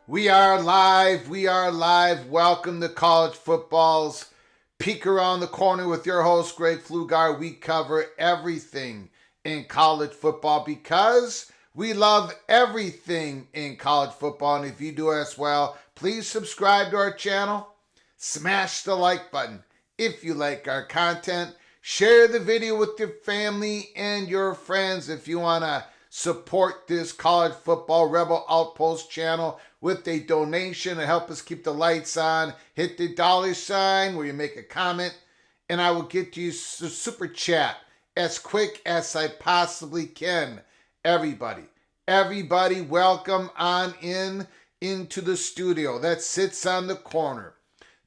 We are live. We are live. Welcome to College Football's Peek Around the Corner with your host, Greg Flugar. We cover everything in college football because we love everything in college football. And if you do as well, please subscribe to our channel. Smash the like button if you like our content. Share the video with your family and your friends if you want to support this College Football Rebel Outpost channel with a donation to help us keep the lights on. Hit the dollar sign where you make a comment, and I will get to you super chat as quick as I possibly can. Everybody, welcome on into the studio that sits on the corner,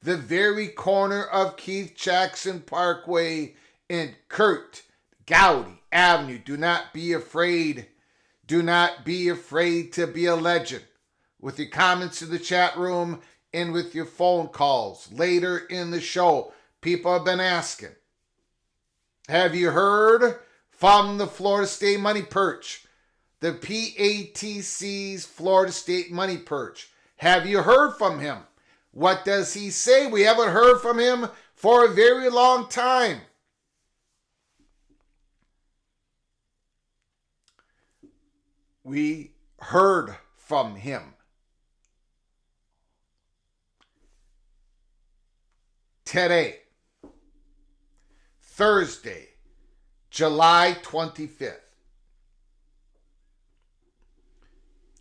the very corner of Keith Jackson Parkway and Kurt Gowdy Avenue. Do not be afraid. Do not be afraid to be a legend. With your comments in the chat room and with your phone calls later in the show, people have been asking, have you heard from the Florida State Money Perch? The PATC's Florida State Money Perch. Have you heard from him? What does he say? We haven't heard from him for a very long time. We heard from him today, Thursday, July 25th.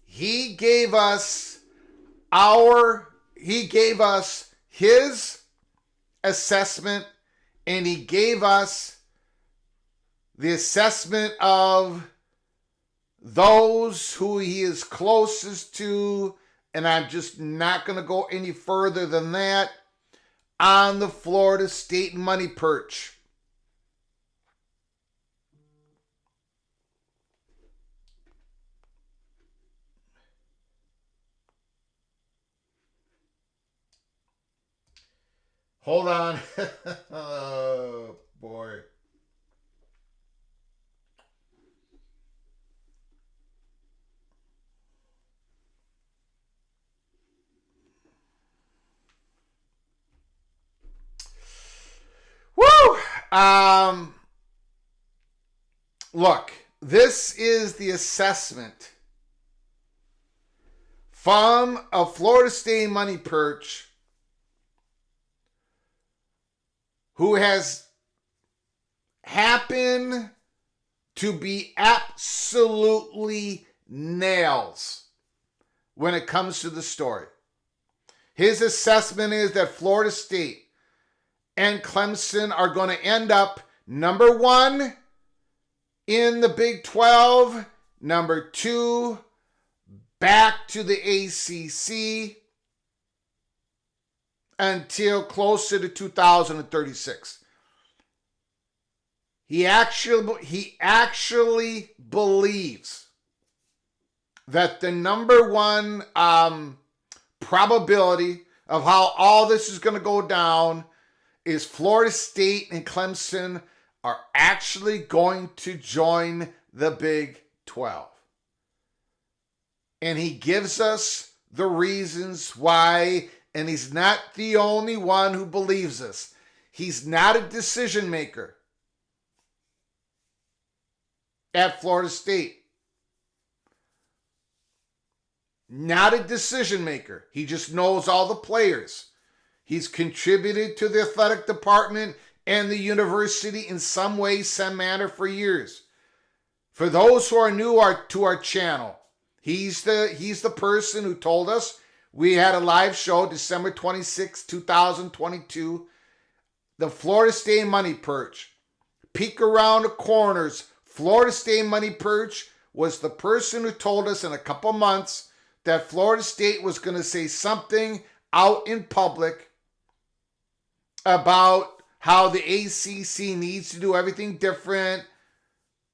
He gave us his assessment, and he gave us the assessment of those who he is closest to, and I'm just not going to go any further than that. on the Florida State money perch. Hold on. Oh, boy. Woo! Look, this is the assessment from a Florida State money perch who has happened to be absolutely nails when it comes to the story. His assessment is that Florida State and Clemson are going to end up number 1 in the Big 12, number 2 back to the ACC until closer to 2036. He actually believes that the number 1 probability of how all this is going to go down is Florida State and Clemson are actually going to join the Big 12. And he gives us the reasons why, and he's not the only one who believes this. He's not a decision maker at Florida State. Not a decision maker. He just knows all the players. He's contributed to the athletic department and the university in some way, some manner for years. For those who are new to our channel, he's the person who told us. We had a live show December 26, 2022. The Florida State money perch. Peek around the corners. Florida State money perch was the person who told us in a couple months that Florida State was going to say something out in public about how the ACC needs to do everything different,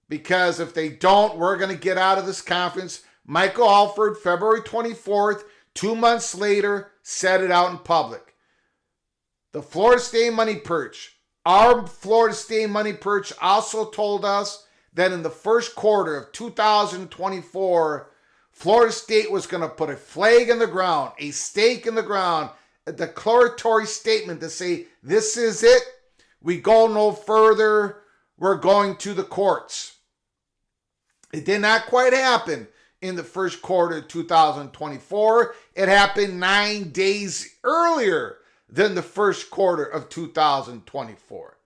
because if they don't, we're going to get out of this conference. Michael Alford, February 24th, 2 months later, said it out in public. The Florida State money perch, our Florida State money perch also told us that in the first quarter of 2024, Florida State was going to put a flag in the ground, a stake in the ground, a declaratory statement to say, this is it. We go no further. We're going to the courts. It did not quite happen in the first quarter of 2024. It happened 9 days earlier than the first quarter of 2024.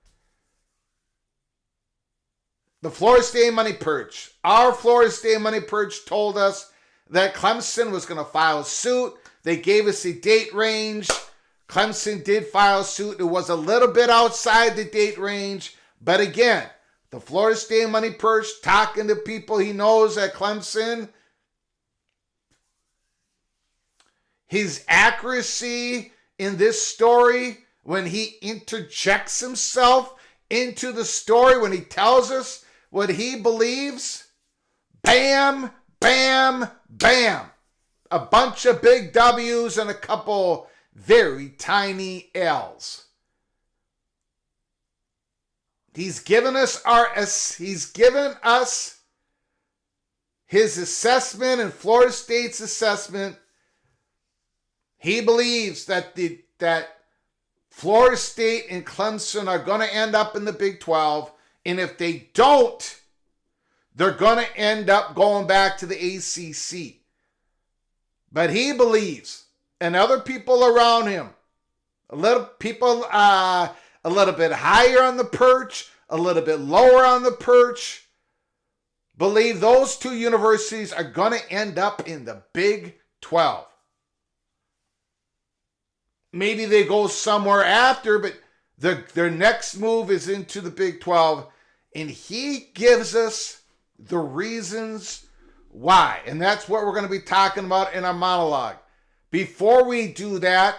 The Florida State money perch, our Florida State money perch told us that Clemson was going to file suit. They gave us a date range. Clemson did file suit. It was a little bit outside the date range. But again, the Florida State money perch, talking to people he knows at Clemson, his accuracy in this story, when he interjects himself into the story, when he tells us what he believes, bam, bam, bam. A bunch of big W's and a couple very tiny L's. He's given us his assessment and Florida State's assessment. He believes that Florida State and Clemson are going to end up in the Big 12, and if they don't, they're going to end up going back to the ACC. But he believes, and other people around him, a little bit higher on the perch, a little bit lower on the perch, believe those two universities are going to end up in the Big 12. Maybe they go somewhere after, but their next move is into the Big 12. And he gives us the reasons why. And that's what we're going to be talking about in our monologue. Before we do that,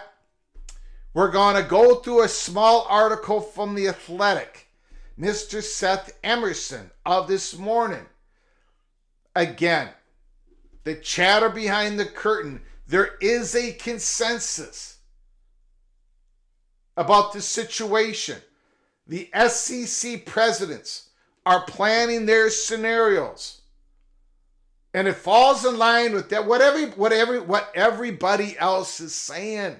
We're going to go through a small article from The Athletic. Mr. Seth Emerson of this morning. Again, the chatter behind the curtain. There is a consensus about the situation. The SEC presidents are planning their scenarios. And it falls in line with that, what everybody else is saying.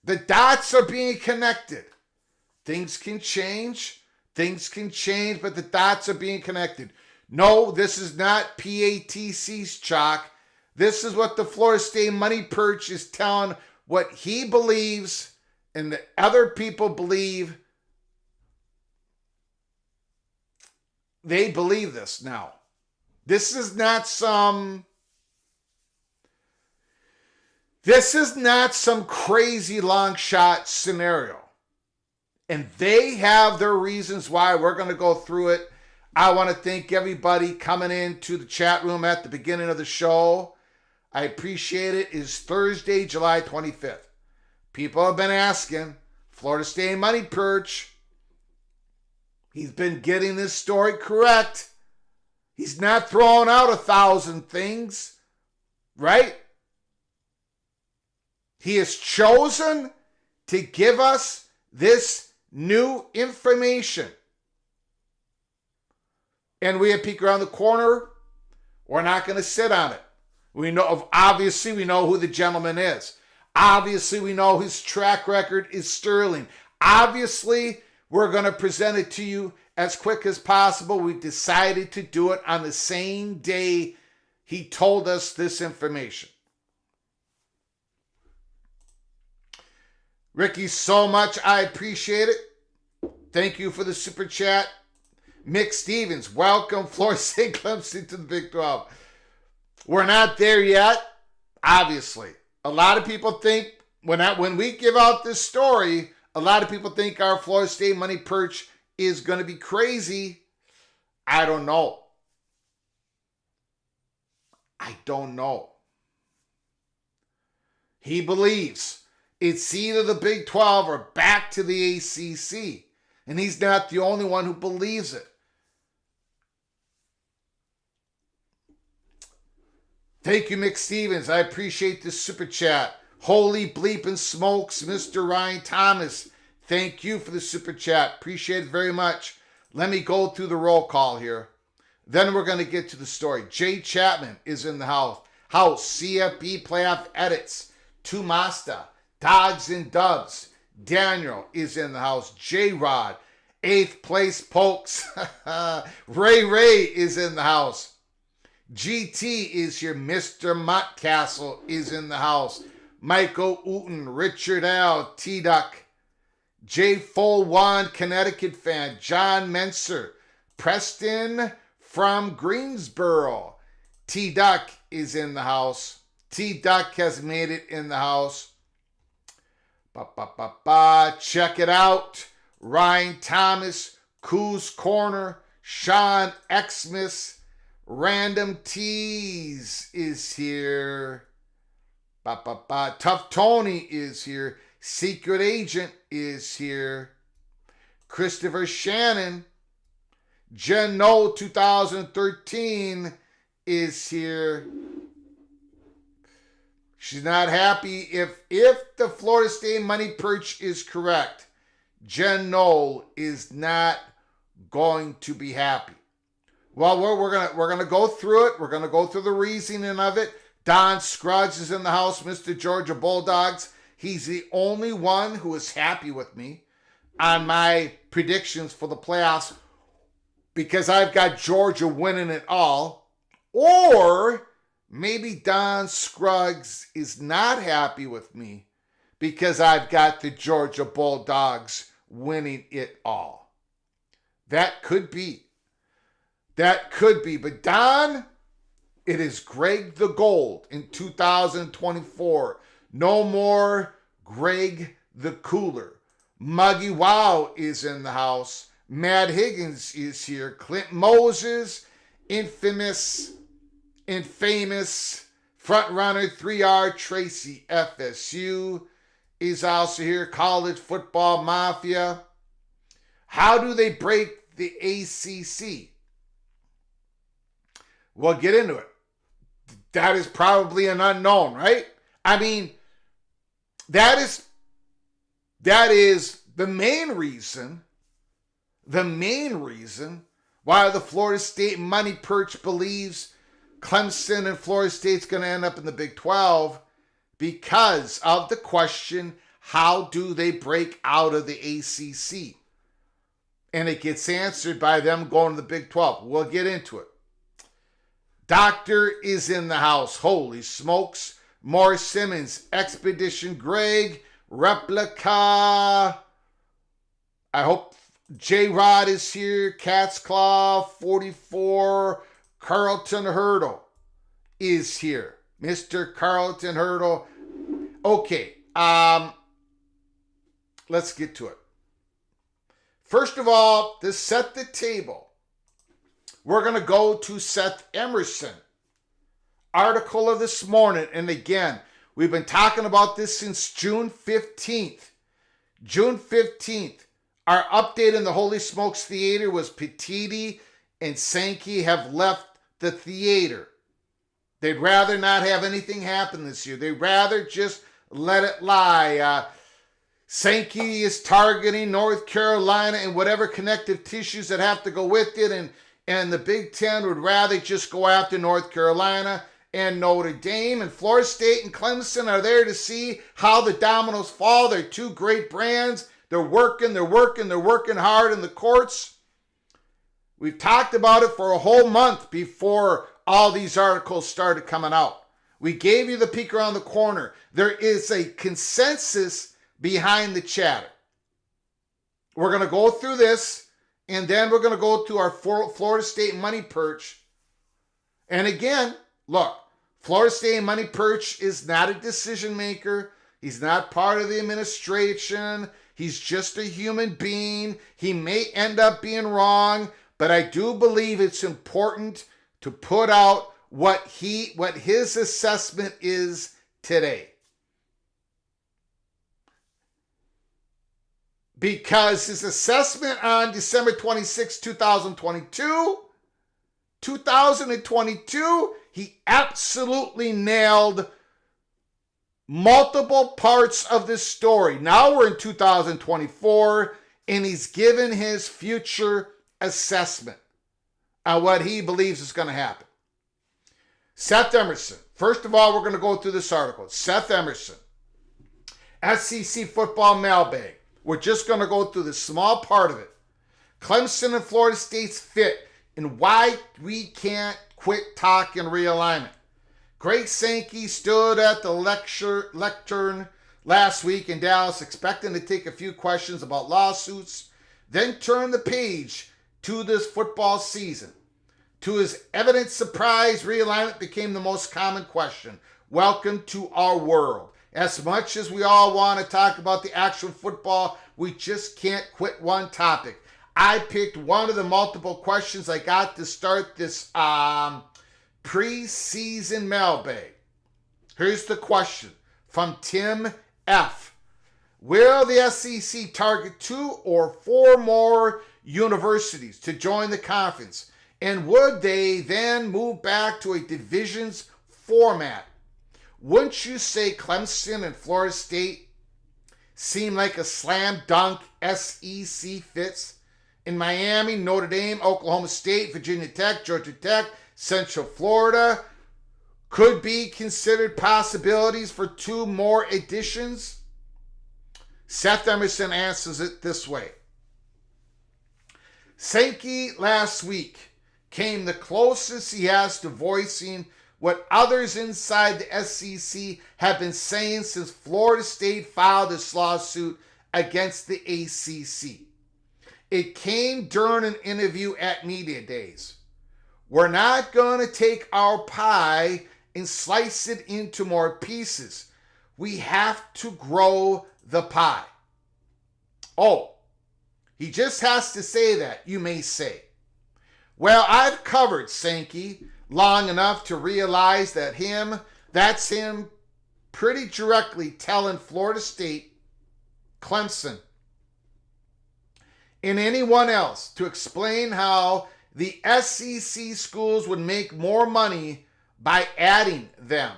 The dots are being connected. Things can change, but the dots are being connected. No, this is not PATC's chalk. This is what the Florida State Money Perch is telling, what he believes and the other people believe. They believe this now. This is not some crazy long shot scenario. And they have their reasons why. We're going to go through it. I want to thank everybody coming into the chat room at the beginning of the show. I appreciate it. It's Thursday, July 25th. People have been asking, Florida State Money Perch, he's been getting this story correct. He's not throwing out 1,000 things, right? He has chosen to give us this new information. And we at Peek Around the Corner, we're not going to sit on it. Obviously, we know who the gentleman is. Obviously, we know his track record is sterling. Obviously, we're going to present it to you as quick as possible. We decided to do it on the same day he told us this information. Ricky, so much. I appreciate it. Thank you for the super chat. Mick Stevens, welcome Florida State Clemson to the Big 12. We're not there yet, obviously. A lot of people think, when we give out this story, a lot of people think our Florida State Money Perch is going to be crazy. I don't know. He believes it's either the Big 12 or back to the ACC. And he's not the only one who believes it. Thank you, Mick Stevens. I appreciate this super chat. Holy bleeping smokes, Mr. Ryan Thomas. Thank you for the super chat. Appreciate it very much. Let me go through the roll call here. Then we're going to get to the story. Jay Chapman is in the house. CFB playoff edits. Tumasta. Dogs and Dubs. Daniel is in the house. J-Rod. 8th place pokes. Ray is in the house. GT is here. Mr. Mottcastle is in the house. Michael Uten, Richard L, T-Duck, J. Full1, Connecticut fan, John Menser, Preston from Greensboro. T-Duck is in the house. T-Duck has made it in the house. Check it out. Ryan Thomas, Coos Corner, Sean Xmas, Random Tees is here. Tough Tony is here. Secret Agent is here. Christopher Shannon. Jen No 2013 is here. She's not happy if the Florida State Money Perch is correct. Jen Knoll is not going to be happy. Well, we're gonna go through it. We're gonna go through the reasoning of it. Don Scruggs is in the house. Mr. Georgia Bulldogs. He's the only one who is happy with me on my predictions for the playoffs because I've got Georgia winning it all. Or maybe Don Scruggs is not happy with me because I've got the Georgia Bulldogs winning it all. That could be. But Don, it is Greg the Gold in 2024. No more Greg the Cooler. Muggy Wow is in the house. Matt Higgins is here. Clint Moses, infamous frontrunner 3R Tracy FSU. is also here. College football mafia. How do they break the ACC? We'll get into it. That is probably an unknown, right? I mean, that is the main reason why the Florida State Money Perch believes Clemson and Florida State's going to end up in the Big 12, because of the question, how do they break out of the ACC? And it gets answered by them going to the Big 12. We'll get into it. Doctor is in the house. Holy smokes. Morris Simmons, Expedition Greg, Replica. I hope J-Rod is here. Cat's Claw 44. Carlton Hurdle is here. Mr. Carlton Hurdle. Okay, let's get to it. First of all, to set the table, we're going to go to Seth Emerson. Article of this morning. And again, we've been talking about this since June 15th. June 15th. Our update in the Holy Smokes Theater was Petiti and Sankey have left the theater. They'd rather not have anything happen this year. They'd rather just let it lie. Sankey is targeting North Carolina and whatever connective tissues that have to go with it. And the Big Ten would rather just go after North Carolina and Notre Dame. And Florida State and Clemson are there to see how the dominoes fall. They're two great brands. They're working hard in the courts. We've talked about it for a whole month before all these articles started coming out. We gave you the peek around the corner. There is a consensus behind the chatter. We're going to go through this, and then we're going to go to our Florida State Money Perch. And again, look, Florida State Money Perch is not a decision maker. He's not part of the administration. He's just a human being. He may end up being wrong, but I do believe it's important to put out what his assessment is today. Because his assessment on December 26, 2022, he absolutely nailed multiple parts of this story. Now we're in 2024, and he's given his future assessment on what he believes is going to happen. Seth Emerson. First of all, we're going to go through this article. Seth Emerson, SEC football mailbag. We're just going to go through the small part of it. Clemson and Florida State's fit and why we can't quit talking realignment. Greg Sankey stood at the lectern last week in Dallas expecting to take a few questions about lawsuits, then turn the page to this football season. To his evident surprise, realignment became the most common question. Welcome to our world. As much as we all want to talk about the actual football, we just can't quit one topic. I picked one of the multiple questions I got to start this preseason mailbag. Here's the question from Tim F. Will the SEC target 2 or 4 more universities to join the conference? And would they then move back to a divisions format? Wouldn't you say Clemson and Florida State seem like a slam dunk SEC fits? In Miami, Notre Dame, Oklahoma State, Virginia Tech, Georgia Tech, Central Florida could be considered possibilities for 2 more additions? Seth Emerson answers it this way. Sankey last week came the closest he has to voicing what others inside the SEC have been saying since Florida State filed this lawsuit against the ACC. It came during an interview at Media Days. We're not going to take our pie and slice it into more pieces. We have to grow the pie. Oh, he just has to say that, you may say. Well, I've covered Sankey long enough to realize that's him pretty directly telling Florida State Clemson, and anyone else to explain how the SEC schools would make more money by adding them.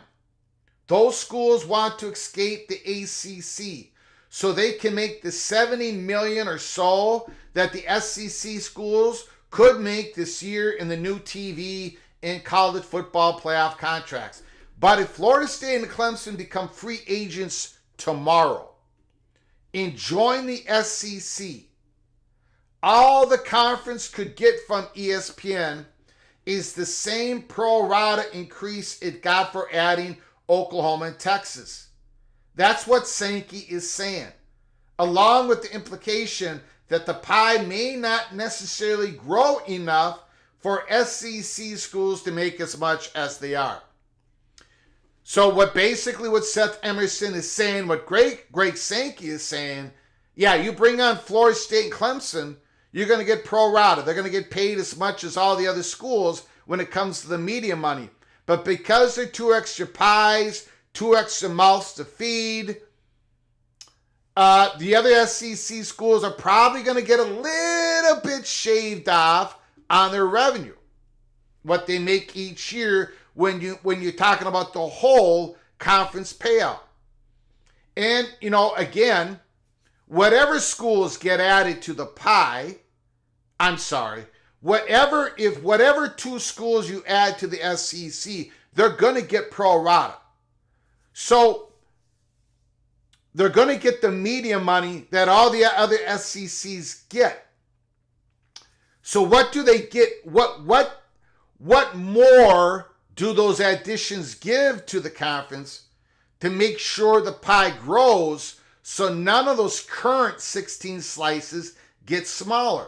Those schools want to escape the ACC so they can make the $70 million or so that the SEC schools could make this year in the new TV and college football playoff contracts. But if Florida State and Clemson become free agents tomorrow and join the SEC, all the conference could get from ESPN is the same pro rata increase it got for adding Oklahoma and Texas. That's what Sankey is saying, along with the implication that the pie may not necessarily grow enough for SEC schools to make as much as they are. So what Seth Emerson is saying, what Greg Sankey is saying, yeah, you bring on Florida State and Clemson, you're going to get pro rata. They're going to get paid as much as all the other schools when it comes to the media money. But because they're two extra pies, two extra mouths to feed, the other SEC schools are probably going to get a little bit shaved off on their revenue, what they make each year when you're talking about the whole conference payout. And, again, whatever schools get added to the pie, whatever two schools you add to the SEC, they're going to get pro rata. So they're going to get the media money that all the other SECs get. So what do they get? What more do those additions give to the conference to make sure the pie grows so none of those current 16 slices get smaller?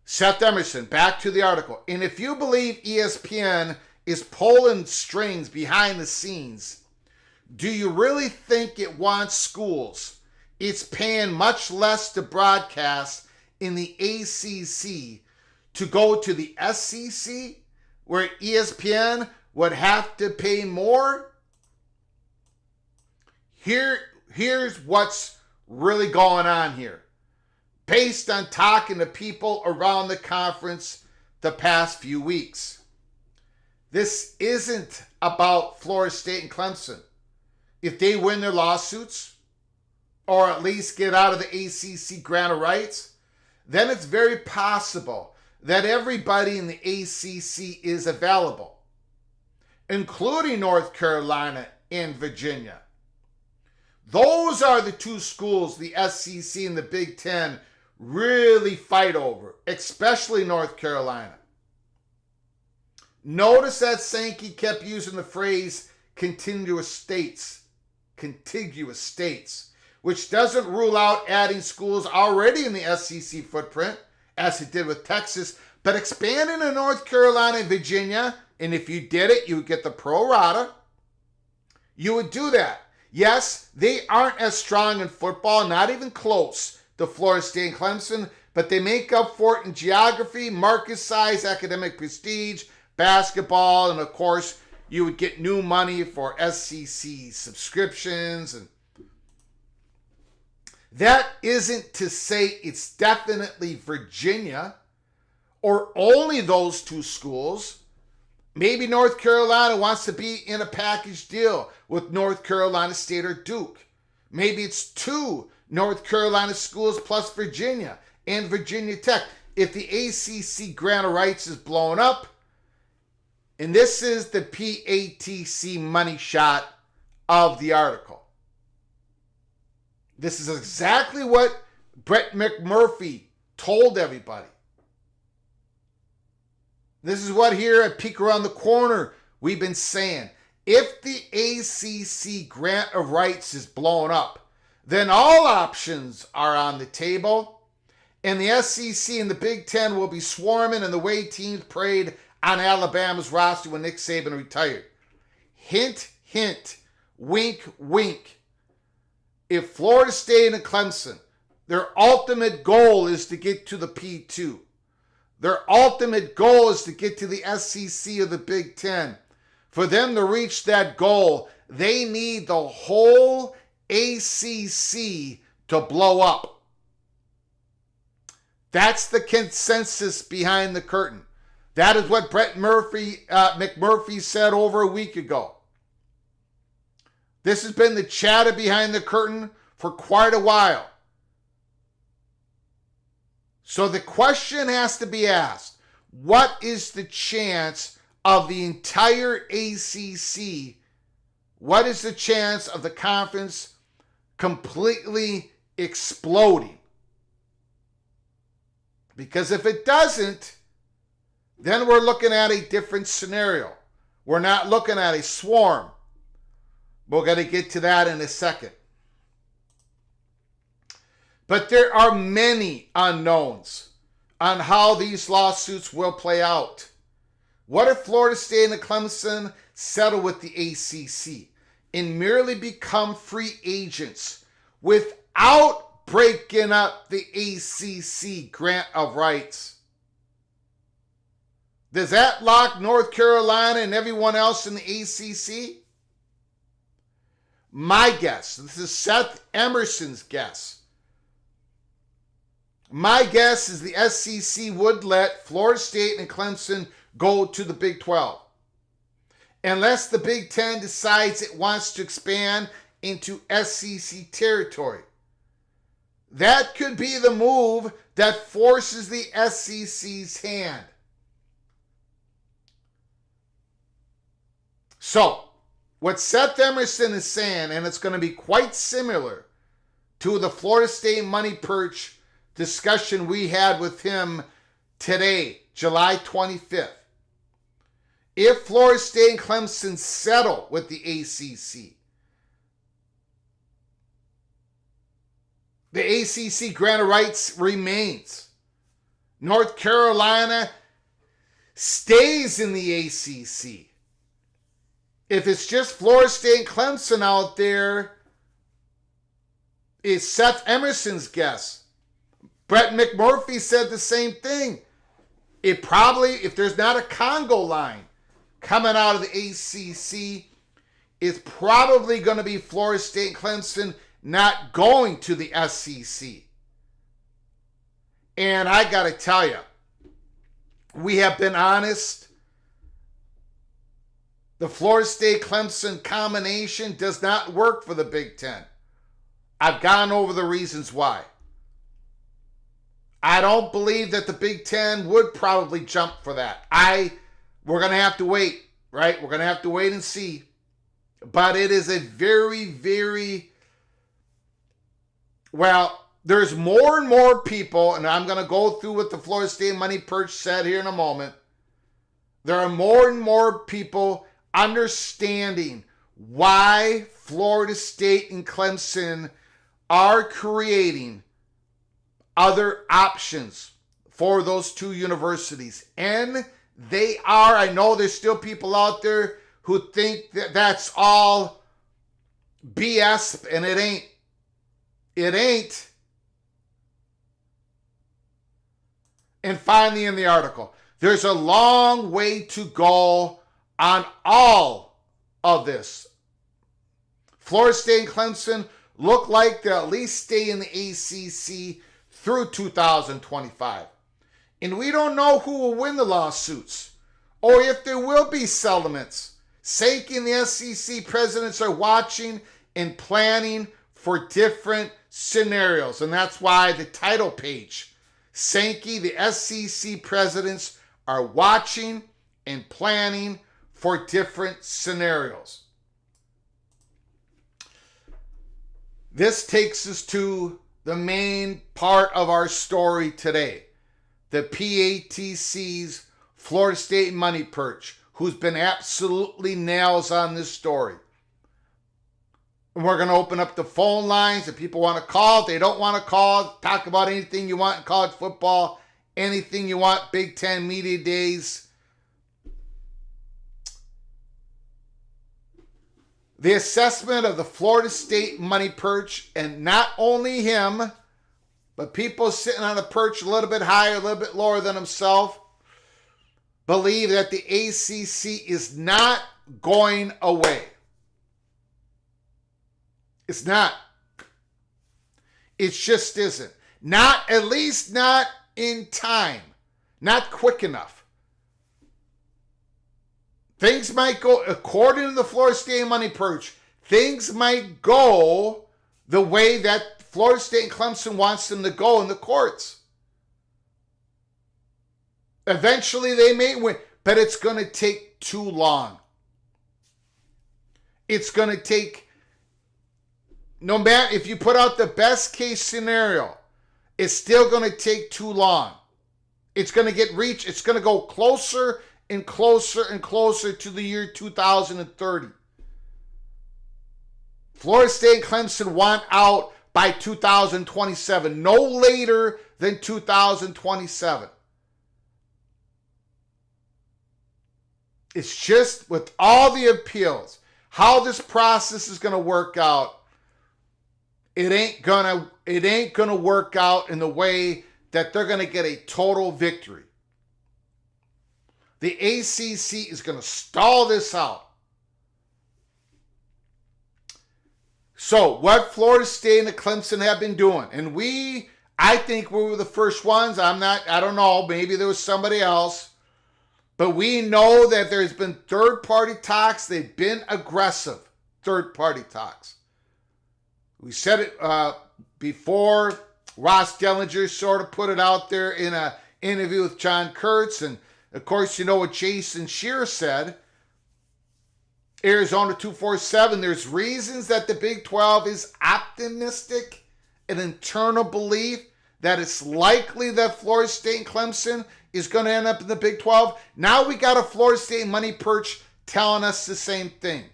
Seth Emerson, back to the article. And if you believe ESPN is pulling strings behind the scenes, do you really think it wants schools it's paying much less to broadcast in the ACC to go to the SEC, where ESPN would have to pay more? Here's what's really going on here. Based on talking to people around the conference the past few weeks, this isn't about Florida State and Clemson. If they win their lawsuits, or at least get out of the ACC grant of rights, then it's very possible that everybody in the ACC is available, including North Carolina and Virginia. Those are the two schools the SEC and the Big Ten really fight over, especially North Carolina. Notice that Sankey kept using the phrase contiguous states, which doesn't rule out adding schools already in the SEC footprint, as it did with Texas, but expanding to North Carolina and Virginia, and if you did it, you would get the pro rata. You would do that. Yes, they aren't as strong in football, not even close to Florida State and Clemson, but they make up for it in geography, market size, academic prestige, basketball, and of course, you would get new money for SEC subscriptions. And that isn't to say it's definitely Virginia or only those two schools. Maybe North Carolina wants to be in a package deal with North Carolina State or Duke. Maybe it's two North Carolina schools plus Virginia and Virginia Tech. If the ACC grant of rights is blown up, and this is the PATC money shot of the article. This is exactly what Brett McMurphy told everybody. This is what here at Peek Around the Corner we've been saying. If the ACC grant of rights is blown up, then all options are on the table, and the SEC and the Big Ten will be swarming in the way teams prayed on Alabama's roster when Nick Saban retired. Hint, hint, wink, wink. If Florida State and Clemson, their ultimate goal is to get to the P2. Their ultimate goal is to get to the SEC or the Big Ten. For them to reach that goal, they need the whole ACC to blow up. That's the consensus behind the curtain. That is what Brett McMurphy said over a week ago. This has been the chatter behind the curtain for quite a while. So the question has to be asked, what is the chance of the entire ACC? What is the chance of the conference completely exploding? Because if it doesn't, then we're looking at a different scenario. We're not looking at a swarm. We're going to get to that in a second. But there are many unknowns on how these lawsuits will play out. What if Florida State and Clemson settle with the ACC and merely become free agents without breaking up the ACC grant of rights? Does that lock North Carolina and everyone else in the ACC? My guess, this is Seth Emerson's guess. My guess is the SEC would let Florida State and Clemson go to the Big 12. Unless the Big 10 decides it wants to expand into SEC territory. That could be the move that forces the SEC's hand. So, what Seth Emerson is saying, and it's going to be quite similar to the Florida State Money Perch discussion we had with him today, July 25th. If Florida State and Clemson settle with the ACC grant of rights remains. North Carolina stays in the ACC. If it's just Florida State and Clemson out there, it's Seth Emerson's guess. Brett McMurphy said the same thing. It probably, if there's not a Congo line coming out of the ACC, it's probably going to be Florida State and Clemson not going to the SEC. And I got to tell you, we have been honest. The Florida State-Clemson combination does not work for the Big Ten. I've gone over the reasons why. I don't believe that the Big Ten would probably jump for that. We're going to have to wait, right? We're going to have to wait and see. But it is a very, very, well, there's more and more people, and I'm going to go through what the Florida State Money Perch said here in a moment. There are more and more people understanding why Florida State and Clemson are creating other options for those two universities. And they are, I know there's still people out there who think that that's all BS, and it ain't. It ain't. And finally in the article, there's a long way to go on all of this. Florida State and Clemson look like they'll at least stay in the ACC through 2025. And we don't know who will win the lawsuits or if there will be settlements. Sankey and the SEC presidents are watching and planning for different scenarios. And that's why the title page, Sankey, the SEC presidents are watching and planning for different scenarios. This takes us to the main part of our story today. The PATC's Florida State Money Perch, who's been absolutely nails on this story. And we're going to open up the phone lines. If people want to call, if they don't want to call, talk about anything you want in college football, anything you want, Big Ten Media Days. The assessment of the Florida State Money Perch, and not only him, but people sitting on a perch a little bit higher, a little bit lower than himself, believe that the ACC is not going away. It's not. It just isn't. Not, at least not in time. Not quick enough. Things might go, according to the Florida State Money Perch, things might go the way that Florida State and Clemson wants them to go in the courts. Eventually they may win, but it's going to take too long. It's going to take, no matter if you put out the best case scenario, it's still going to take too long. It's going to get reached. It's going to go closer and closer and closer to the year 2030. Florida State and Clemson want out by 2027, no later than 2027. It's just with all the appeals, how this process is going to work out, it ain't gonna work out in the way that they're going to get a total victory. The ACC is going to stall this out. So what Florida State and the Clemson have been doing, and I think we were the first ones. I don't know, maybe there was somebody else. But we know that there's been third-party talks. They've been aggressive third-party talks. We said it before. Ross Dellinger sort of put it out there in an interview with John Kurtz. And, of course, you know what Jason Shearer said. Arizona 247, there's reasons that the Big 12 is optimistic, an internal belief that it's likely that Florida State and Clemson is going to end up in the Big 12. Now we got a Florida State Money Perch telling us the same thing.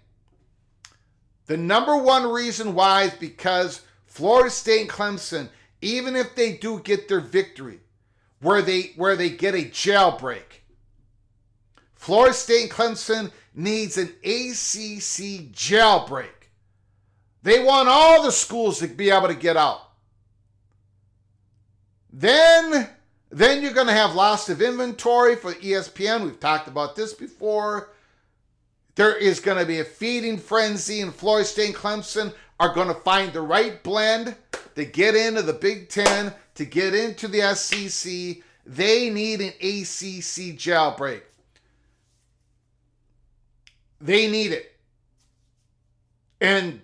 The number one reason why is because Florida State and Clemson, even if they do get their victory, where they get a jailbreak, Florida State and Clemson needs an ACC jailbreak. They want all the schools to be able to get out. Then you're going to have loss of inventory for ESPN. We've talked about this before. There is going to be a feeding frenzy, and Florida State and Clemson are going to find the right blend to get into the Big Ten, to get into the SEC. They need an ACC jailbreak. They need it. And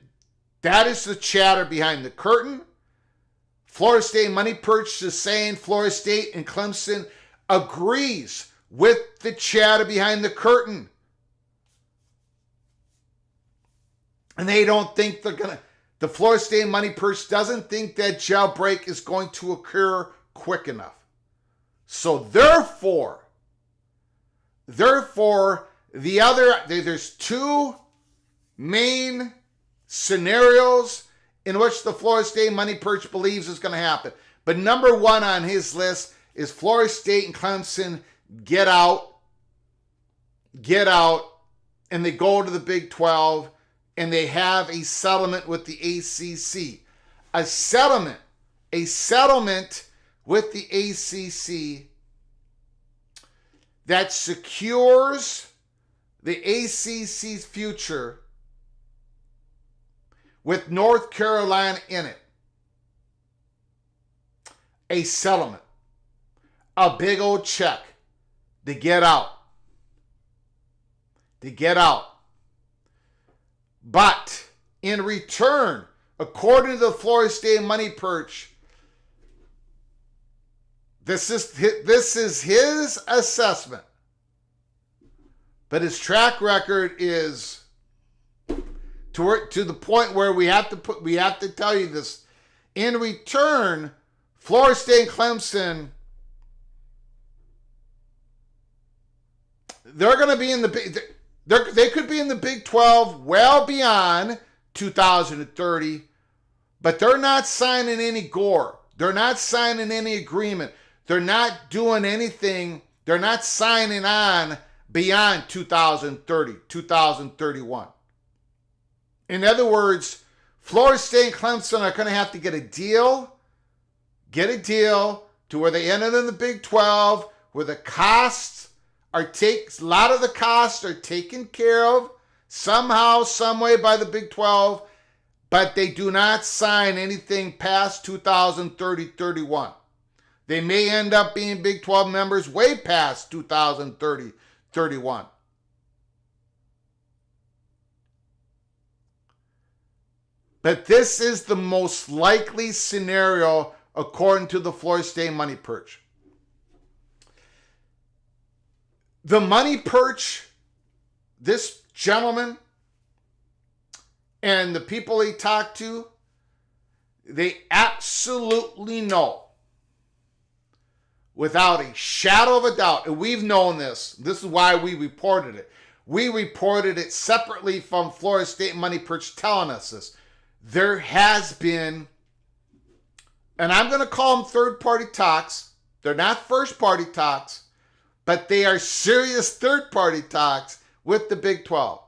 that is the chatter behind the curtain. Florida State Money Perch is saying Florida State and Clemson agrees with the chatter behind the curtain. And they don't think the Florida State Money Perch doesn't think that jailbreak is going to occur quick enough. So therefore, there's two main scenarios in which the Florida State Money Perch believes is going to happen. But number one on his list is Florida State and Clemson get out, and they go to the Big 12, and they have a settlement with the ACC. A settlement with the ACC that secures the ACC's future with North Carolina in it. A settlement. A big old check to get out. But in return, according to the Florida State Money Perch, this is his assessment. But his track record is to the point where we have to tell you this. In return, Florida State and Clemson, they're going to be in they could be in the Big 12 well beyond 2030, but they're not signing any gore. They're not signing any agreement. They're not doing anything. They're not signing on beyond 2030, 2031. In other words, Florida State and Clemson are going to have to get a deal to where they end up in the Big 12, where the costs a lot of the costs are taken care of somehow, some way by the Big 12, but they do not sign anything past 2030-31. They may end up being Big 12 members way past 2030-31. But this is the most likely scenario according to the Florida State Money Perch. The Money Perch, this gentleman and the people he talked to, they absolutely know, without a shadow of a doubt, and we've known this. This is why we reported it. We reported it separately from Florida State Money Perch telling us this. There has been, and I'm going to call them third-party talks. They're not first-party talks, but they are serious third-party talks with the Big 12.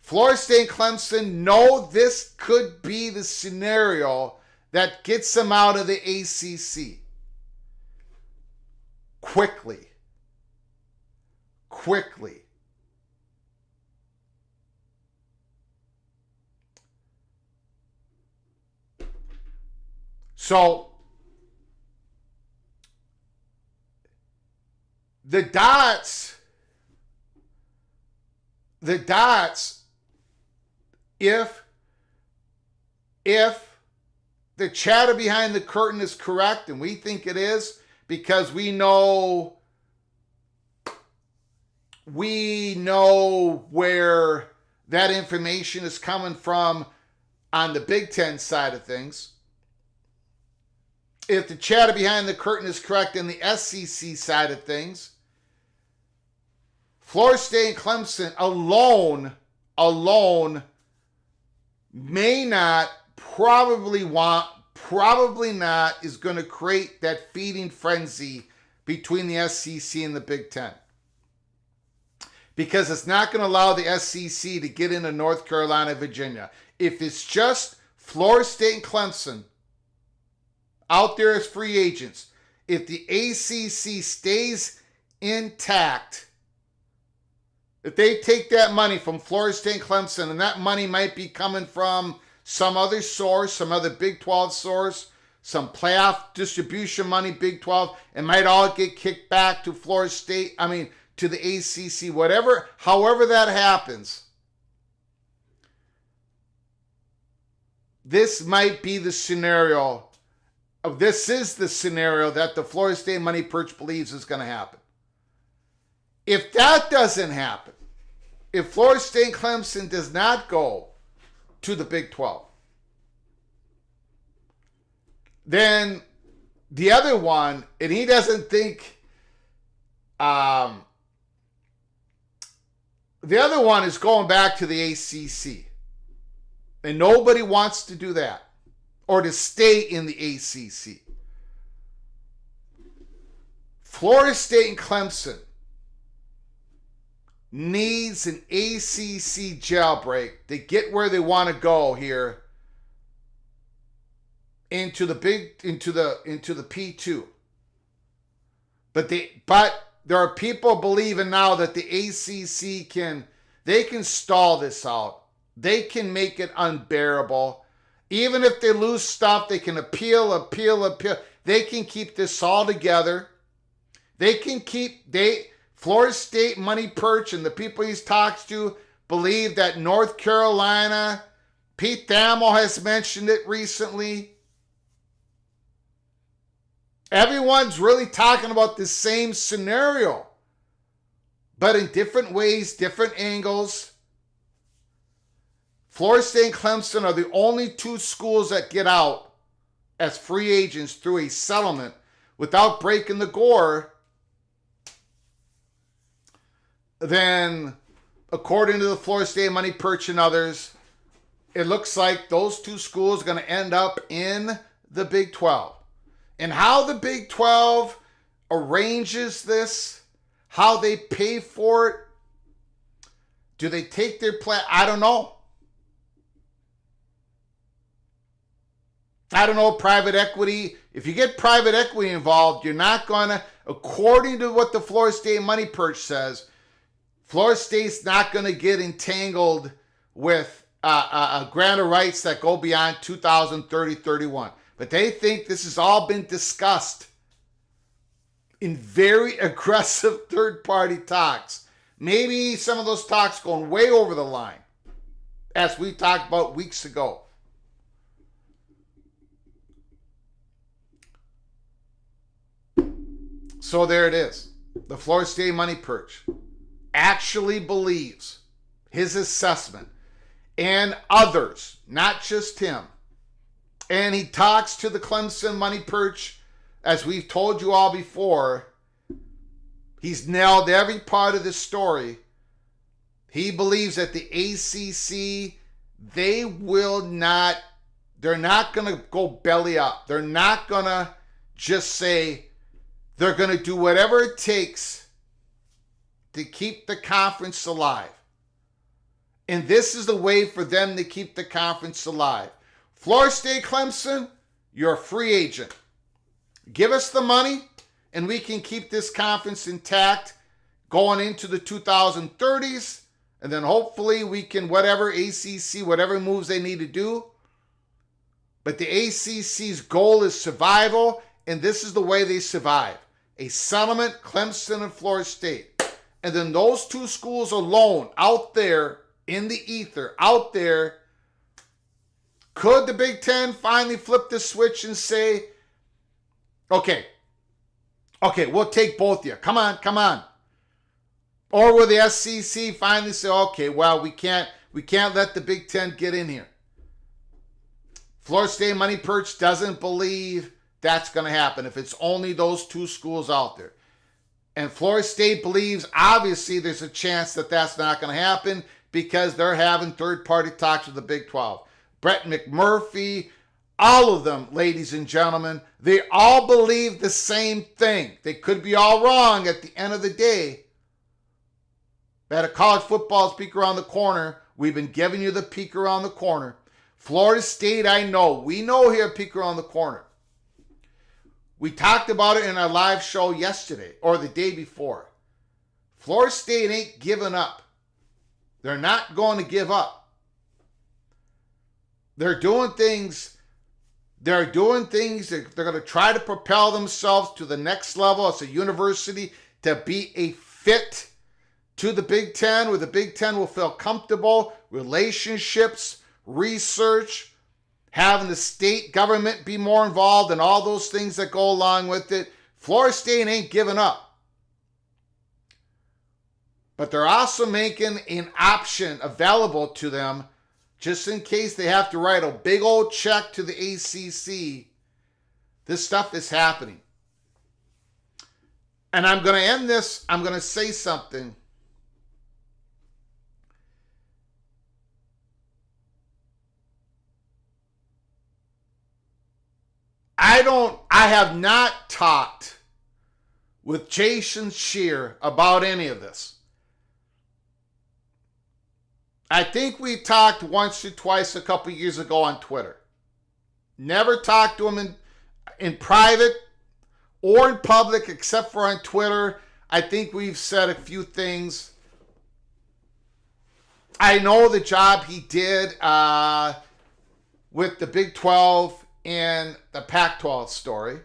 Florida State and Clemson know this could be the scenario that gets them out of the ACC. Quickly. So, the dots, if the chatter behind the curtain is correct, and we think it is, because we know where that information is coming from on the Big Ten side of things. If the chatter behind the curtain is correct in the SEC side of things, Florida State and Clemson alone may not, probably not, is going to create that feeding frenzy between the SEC and the Big Ten. Because it's not going to allow the SEC to get into North Carolina, Virginia. If it's just Florida State and Clemson out there as free agents, if the ACC stays intact, if they take that money from Florida State and Clemson, and that money might be coming from some other source, some other Big 12 source, some playoff distribution money, Big 12, it might all get kicked back to Florida State, to the ACC, whatever, however that happens. This might be the scenario. This is the scenario that the Florida State Money Perch believes is going to happen. If that doesn't happen, if Florida State and Clemson does not go to the Big 12, then the other one, and he doesn't think, the other one is going back to the ACC. And nobody wants to do that, or to stay in the ACC. Florida State and Clemson needs an ACC jailbreak to get where they want to go here into the P2. But there are people believing now that the ACC can stall this out. They can make it unbearable. Even if they lose stuff, they can appeal. They can keep this all together. Florida State Money Perch and the people he's talked to believe that North Carolina, Pete Thamel has mentioned it recently. Everyone's really talking about the same scenario, but in different ways, different angles. Florida State and Clemson are the only two schools that get out as free agents through a settlement without breaking the gore. Then, according to the Florida State Money Perch and others, it looks like those two schools are going to end up in the Big 12. And how the Big 12 arranges this, how they pay for it, do they take their play? I don't know. Private equity. If you get private equity involved, you're not going to, according to what the Florida State Money Perch says, Florida State's not going to get entangled with grant of rights that go beyond 2030-31. But they think this has all been discussed in very aggressive third-party talks. Maybe some of those talks going way over the line, as we talked about weeks ago. So there it is. The Florida State Money Perch actually believes his assessment, and others, not just him. And he talks to the Clemson Money Perch, as we've told you all before. He's nailed every part of this story. He believes that the ACC, they're not going to go belly up. They're not going to just say they're going to do whatever it takes to keep the conference alive. And this is the way for them to keep the conference alive. Florida State, Clemson, you're a free agent. Give us the money, and we can keep this conference intact going into the 2030s. And then hopefully we can, whatever ACC, whatever moves they need to do. But the ACC's goal is survival, and this is the way they survive. A settlement, Clemson and Florida State. And then those two schools alone out there in the ether, out there, could the Big Ten finally flip the switch and say, okay, we'll take both of you. Come on. Or will the SEC finally say, okay, well, we can't let the Big Ten get in here. Florida State Money Perch doesn't believe that's going to happen if it's only those two schools out there. And Florida State believes, obviously, there's a chance that that's not going to happen because they're having third-party talks with the Big 12. Brett McMurphy, all of them, ladies and gentlemen, they all believe the same thing. They could be all wrong at the end of the day. But at college football's peek around the corner, we've been giving you the peek around the corner. Florida State, we know here peek around the corner. We talked about it in our live show yesterday or the day before. Florida State ain't giving up. They're not going to give up. They're doing things. They're going to try to propel themselves to the next level as a university to be a fit to the Big Ten, where the Big Ten will feel comfortable, relationships, research, having the state government be more involved and all those things that go along with it. Florida State ain't giving up. But they're also making an option available to them just in case they have to write a big old check to the ACC. This stuff is happening. And I'm going to end this. I'm going to say something. I have not talked with Jason Scheer about any of this. I think we talked once or twice a couple years ago on Twitter. Never talked to him in private or in public except for on Twitter. I think we've said a few things. I know the job he did with the Big 12 and the Pac-12 story.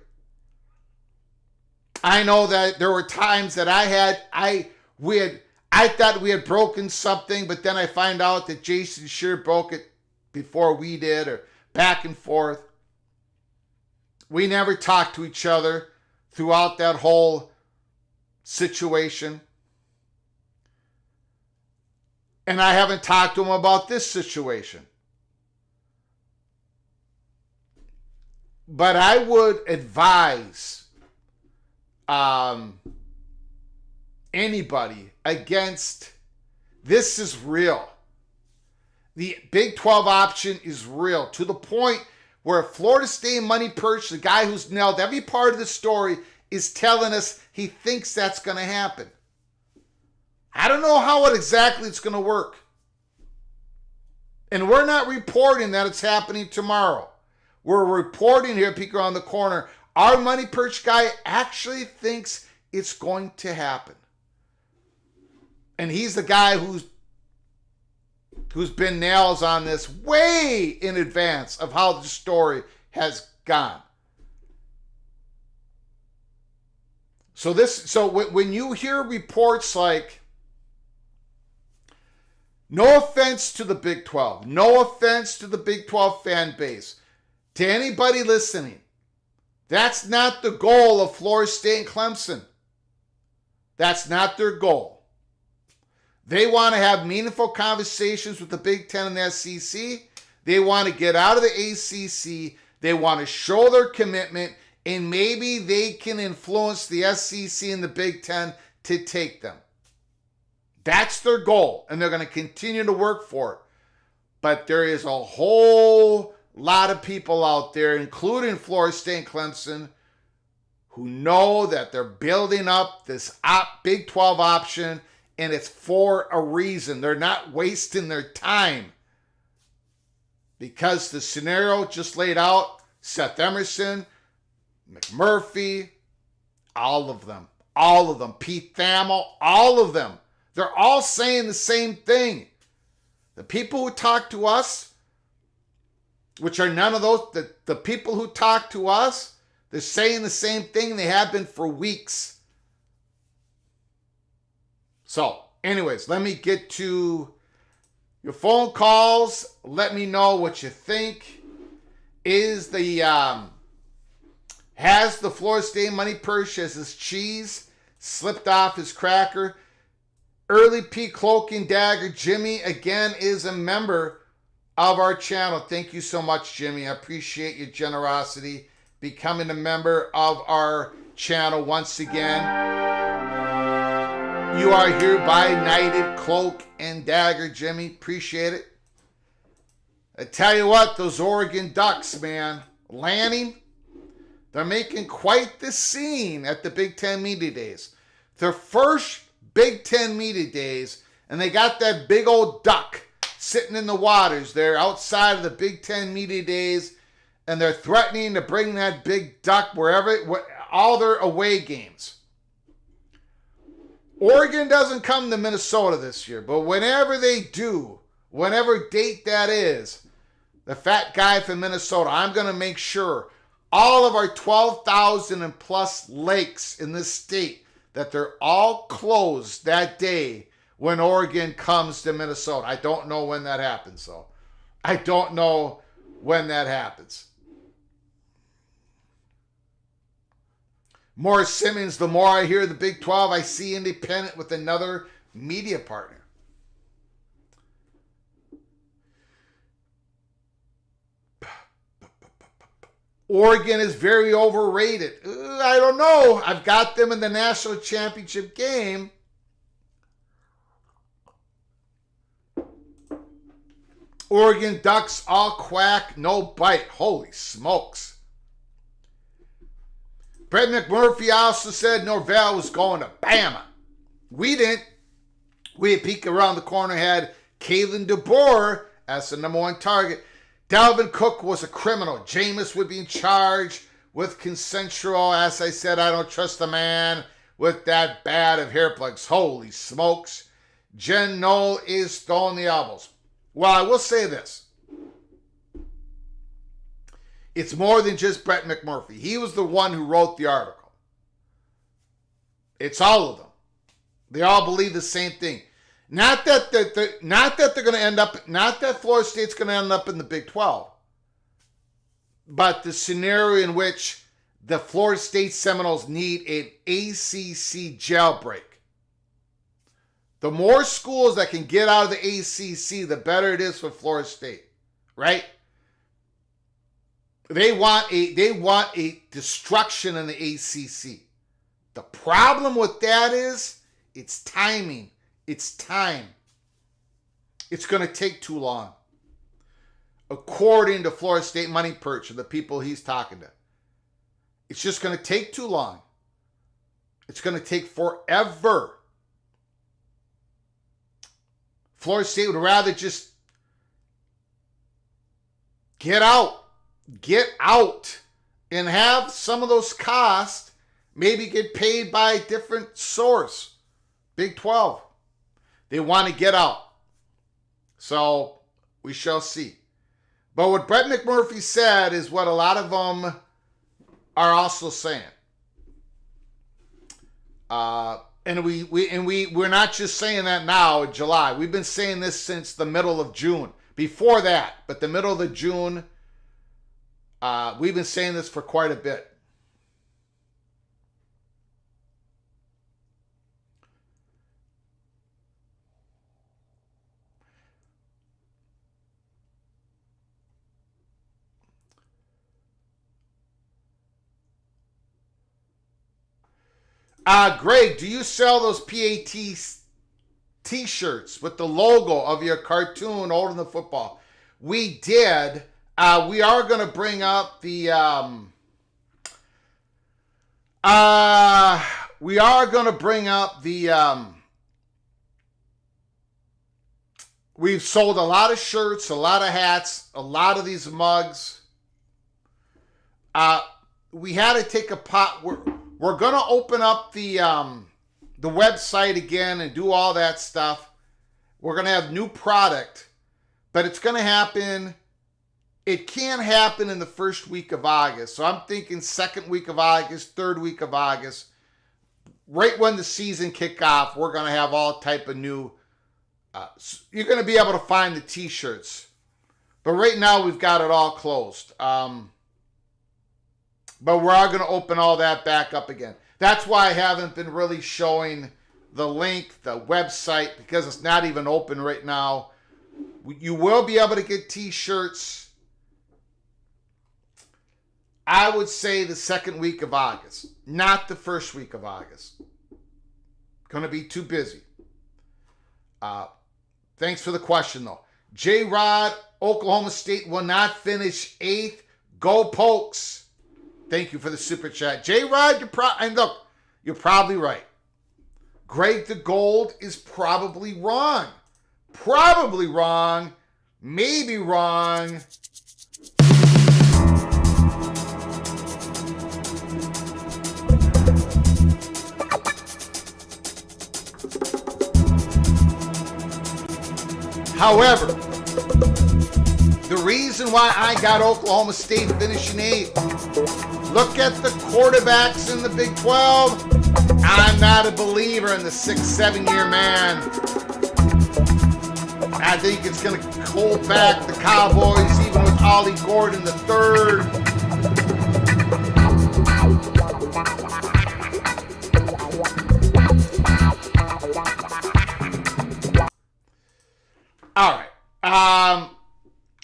I know that there were times that I thought we had broken something, but then I find out that Jason Scheer broke it before we did, or back and forth. We never talked to each other throughout that whole situation. And I haven't talked to him about this situation. But I would advise anybody against, this is real. The Big 12 option is real to the point where Florida State Money Perch, the guy who's nailed every part of the story, is telling us he thinks that's going to happen. I don't know how exactly it's going to work. And we're not reporting that it's happening tomorrow. We're reporting here, peek around the corner, our Money Perch guy actually thinks it's going to happen. And he's the guy who's who's been nails on this way in advance of how the story has gone. So when you hear reports like, no offense to the Big 12, no offense to the Big 12 fan base, to anybody listening, that's not the goal of Florida State and Clemson. That's not their goal. They want to have meaningful conversations with the Big Ten and the SEC. They want to get out of the ACC. They want to show their commitment, and maybe they can influence the SEC and the Big Ten to take them. That's their goal, and they're going to continue to work for it. But there is a whole lot of people out there, including Florida State and Clemson, who know that they're building up this Big 12 option, and it's for a reason. They're not wasting their time. Because the scenario just laid out, Seth Emerson, McMurphy, all of them, Pete Thamel, all of them, they're all saying the same thing. The people who talk to us, which are none of those, the people who talk to us, they're saying the same thing they have been for weeks. So, anyways, let me get to your phone calls. Let me know what you think. Has the Florida State money Perch as his cheese slipped off his cracker? Early P Cloak and Dagger Jimmy again is a member of our channel. Thank you so much, Jimmy. I appreciate your generosity becoming a member of our channel once again. You are hereby knighted, Cloak and Dagger Jimmy. Appreciate it. I tell you what, those Oregon Ducks, man, Lanning, they're making quite the scene at the Big Ten Media Days. Their first Big Ten Media Days, and they got that big old duck sitting in the waters there outside of the Big Ten Media Days, and they're threatening to bring that big duck all their away games. Oregon doesn't come to Minnesota this year, but whenever they do, whenever date that is, the fat guy from Minnesota, I'm going to make sure all of our 12,000 and plus lakes in this state, that they're all closed that day when Oregon comes to Minnesota. I don't know when that happens, though. I don't know when that happens. Morris Simmons, the more I hear the Big 12, I see independent with another media partner. Oregon is very overrated. I don't know. I've got them in the national championship game. Oregon Ducks all quack, no bite. Holy smokes. Brett McMurphy also said Norvell was going to Bama. We didn't. We at Peek Around the Corner had Kalen DeBoer as the number one target. Dalvin Cook was a criminal. Jameis would be in charge with consensual. As I said, I don't trust a man with that bad of hair plugs. Holy smokes. Jen Knoll is throwing the elbows. Well, I will say this. It's more than just Brett McMurphy. He was the one who wrote the article. It's all of them. They all believe the same thing. Not that they're going to end up, not that Florida State's going to end up in the Big 12, but the scenario in which the Florida State Seminoles need an ACC jailbreak. The more schools that can get out of the ACC, the better it is for Florida State, right? They want a destruction in the ACC. The problem with that is it's timing. It's time. It's going to take too long. According to Florida State Money Perch and the people he's talking to. It's just going to take too long. It's going to take forever. Florida State would rather just get out, and have some of those costs maybe get paid by a different source. Big 12. They want to get out. So we shall see. But what Brett McMurphy said is what a lot of them are also saying. And we're not just saying that now in July. We've been saying this since the middle of June. Before that, but the middle of the June, we've been saying this for quite a bit. Greg, do you sell those PATC t-shirts with the logo of your cartoon holding the football? We did. We are going to bring up the we've sold a lot of shirts, a lot of hats, a lot of these mugs. We had to take a pot. We're going to open up the website again and do all that stuff. We're going to have new product, but it's going to happen. It can't happen in the first week of August. So I'm thinking second week of August, third week of August. Right when the season kick off, we're going to have all type of new. You're going to be able to find the t-shirts. But right now we've got it all closed. But we are going to open all that back up again. That's why I haven't been really showing the link, the website, because it's not even open right now. You will be able to get t-shirts, I would say the second week of August, not the first week of August. Going to be too busy. Thanks for the question, though. J-Rod, Oklahoma State will not finish 8th. Go Pokes. Thank you for the super chat. J-Rod, you're probably right. Greg the Gold is probably wrong. Probably wrong. Maybe wrong. However, the reason why I got Oklahoma State finishing 8th, look at the quarterbacks in the Big 12. I'm not a believer in the 6-7 year man. I think it's going to hold back the Cowboys, even with Ollie Gordon the third. All right.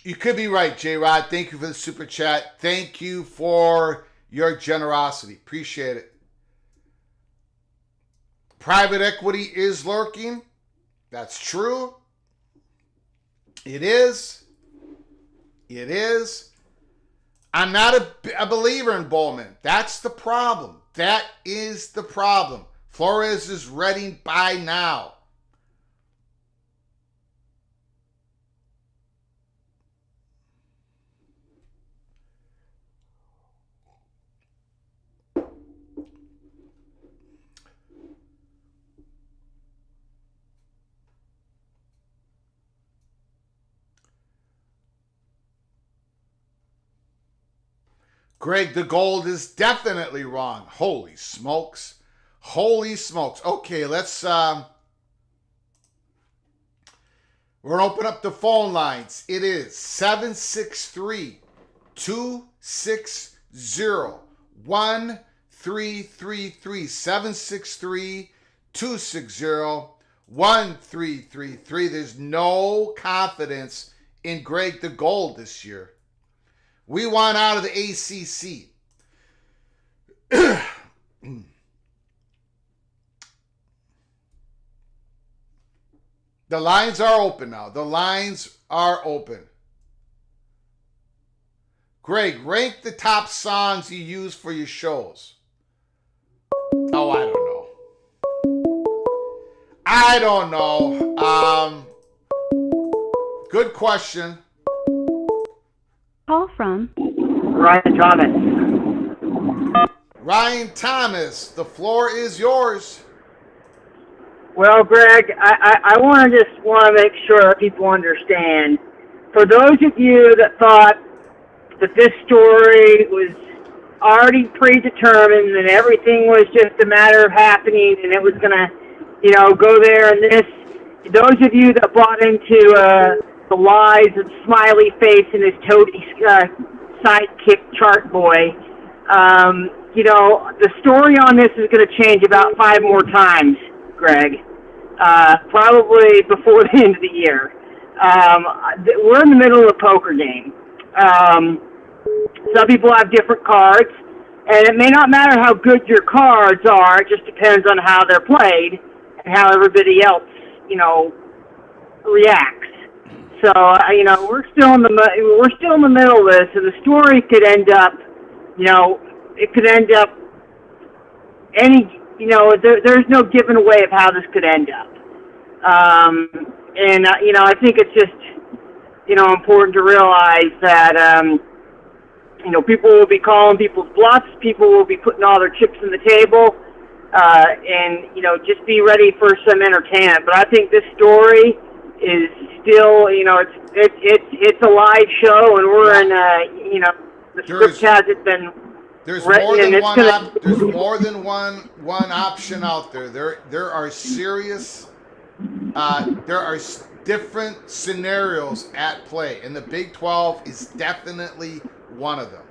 You could be right, J-Rod. Thank you for the super chat. Thank you for your generosity. Appreciate it. Private equity is lurking. That's true. It is. It is. I'm not a believer in Bowman. That's the problem. That is the problem. Flores is ready by now. Greg the Gold is definitely wrong. Holy smokes. Holy smokes. Okay, let's we're going to open up the phone lines. It is 763-260-1333. 763-260-1333. There's no confidence in Greg the Gold this year. We want out of the ACC. The lines are open now. The lines are open. Greg, rank the top songs you use for your shows. Oh, I don't know. Good question. Call from Ryan Thomas. Ryan Thomas, the floor is yours. Well, Greg, I want to make sure that people understand. For those of you that thought that this story was already predetermined and everything was just a matter of happening and it was going to, go there and this, those of you that bought into the lies of Smiley Face and his toady sidekick chart boy, the story on this is going to change about 5 more times, Greg, probably before the end of the year. We're in the middle of a poker game. Some people have different cards, and it may not matter how good your cards are. It just depends on how they're played and how everybody else, reacts. So, we're still in the middle of this, and the story could end up, it could end up there's no giving away of how this could end up. I think it's just, important to realize that, people will be calling people's bluffs. People will be putting all their chips on the table, and just be ready for some entertainment. But I think this story is still, it's a live show, and we're in, the script hasn't been written. There's more than one option out there. There are serious, there are different scenarios at play, and the Big 12 is definitely one of them.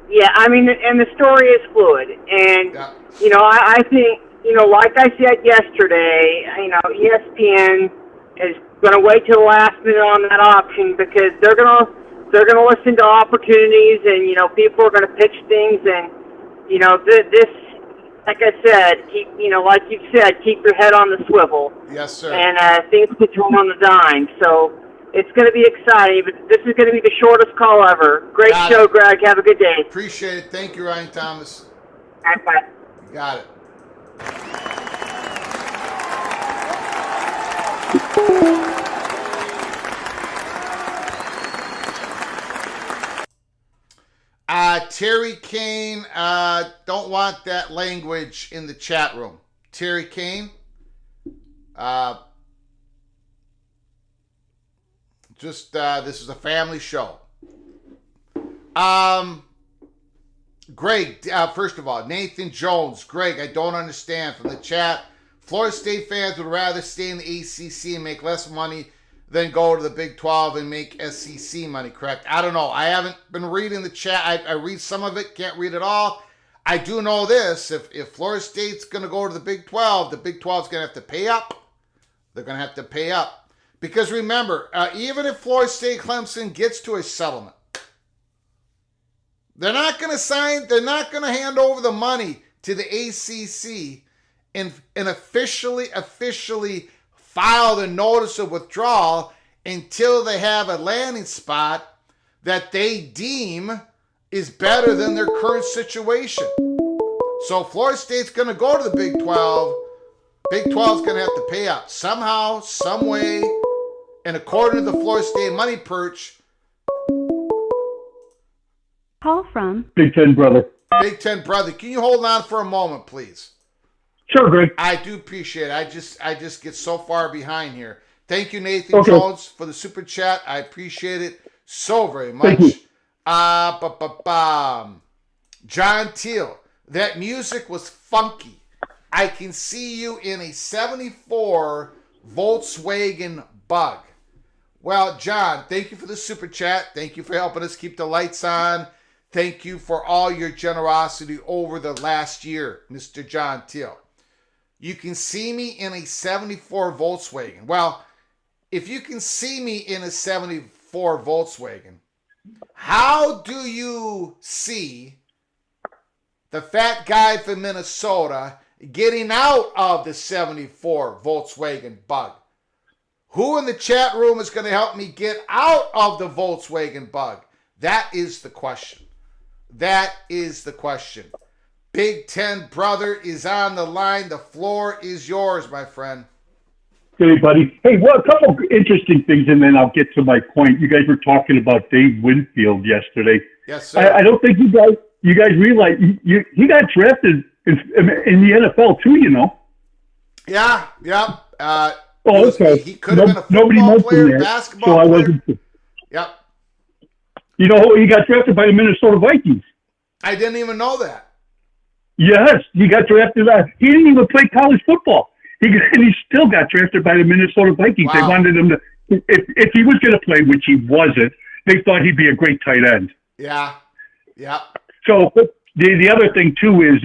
Yeah, and the story is fluid. And, I think, like I said yesterday, ESPN is going to wait till the last minute on that option because they're going to listen to opportunities and, people are going to pitch things. And, this, like I said, like you said, keep your head on the swivel. Yes, sir. And things could turn on the dime. So, it's going to be exciting, but this is going to be the shortest call ever. Great show, Greg. Have a good day. Appreciate it. Thank you, Ryan Thomas. Bye. You got it. Terry Kane, don't want that language in the chat room. Terry Kane, this is a family show. Greg, first of all, Nathan Jones. Greg, I don't understand from the chat. Florida State fans would rather stay in the ACC and make less money than go to the Big 12 and make SEC money, correct? I don't know. I haven't been reading the chat. I read some of it, can't read it all. I do know this. If Florida State's going to go to the Big 12, the Big 12 is going to have to pay up. They're going to have to pay up. Because remember, even if Florida State Clemson gets to a settlement, they're not going to hand over the money to the ACC and officially file the notice of withdrawal until they have a landing spot that they deem is better than their current situation. So Florida State's going to go to the Big 12. Big 12 is going to have to pay up somehow, some way, and according to the Florida State Money Perch. Call from Big Ten brother. Big Ten brother. Can you hold on for a moment, please? Sure, Greg. I do appreciate it. I just get so far behind here. Thank you, Nathan Jones, for the super chat. I appreciate it so very much. John Teal, that music was funky. I can see you in a 74 Volkswagen Bug. Well, John, thank you for the super chat. Thank you for helping us keep the lights on. Thank you for all your generosity over the last year, Mr. John Teal. You can see me in a 74 Volkswagen. Well, if you can see me in a 74 Volkswagen, how do you see the fat guy from Minnesota getting out of the 74 Volkswagen Bug? Who in the chat room is going to help me get out of the Volkswagen Bug? That is the question. That is the question. Big Ten brother is on the line. The floor is yours, my friend. Hey, buddy. Hey, well, a couple interesting things, and then I'll get to my point. You guys were talking about Dave Winfield yesterday. Yes, sir. I don't think you guys realize he got drafted in the NFL too, you know. Yeah, yeah. Oh, okay. He could have been a Nobody football mentioned player, that, basketball so I player. wasn't. Yep. You know, he got drafted by the Minnesota Vikings. I didn't even know that. Yes, he got drafted. He didn't even play college football. And he still got drafted by the Minnesota Vikings. They Wow. wanted him to, if he was going to play, which he wasn't, they thought he'd be a great tight end. Yeah. Yeah. So the other thing too is,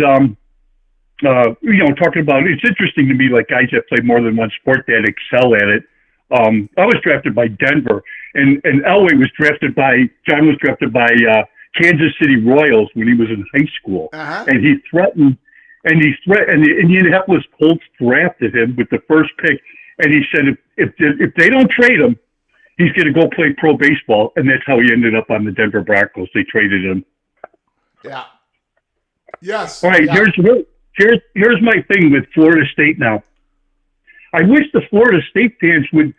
talking about, it's interesting to me, like guys that play more than one sport that excel at it. I was drafted by Denver, and John was drafted by Kansas City Royals when he was in high school, and he threatened, and the Indianapolis Colts drafted him with the first pick, and he said if they don't trade him, he's going to go play pro baseball, and that's how he ended up on the Denver Broncos. They traded him. Yeah. Yes. All right. Yeah. Here's my thing with Florida State now. I wish the Florida State fans would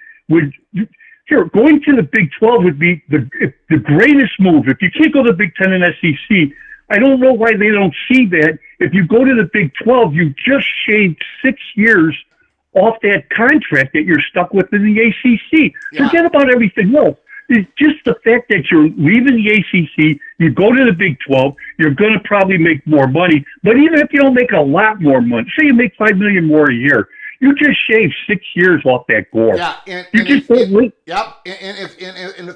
going to the Big 12 would be the greatest move. If you can't go to the Big 10 and SEC, I don't know why they don't see that. If you go to the Big 12, you just shaved 6 years off that contract that you're stuck with in the ACC. Yeah. Forget about everything else. It's just the fact that you're leaving the ACC, you go to the Big 12, you're going to probably make more money. But even if you don't make a lot more money, say you make $5 million more a year, you just shaved 6 years off that gore. Yeah, and if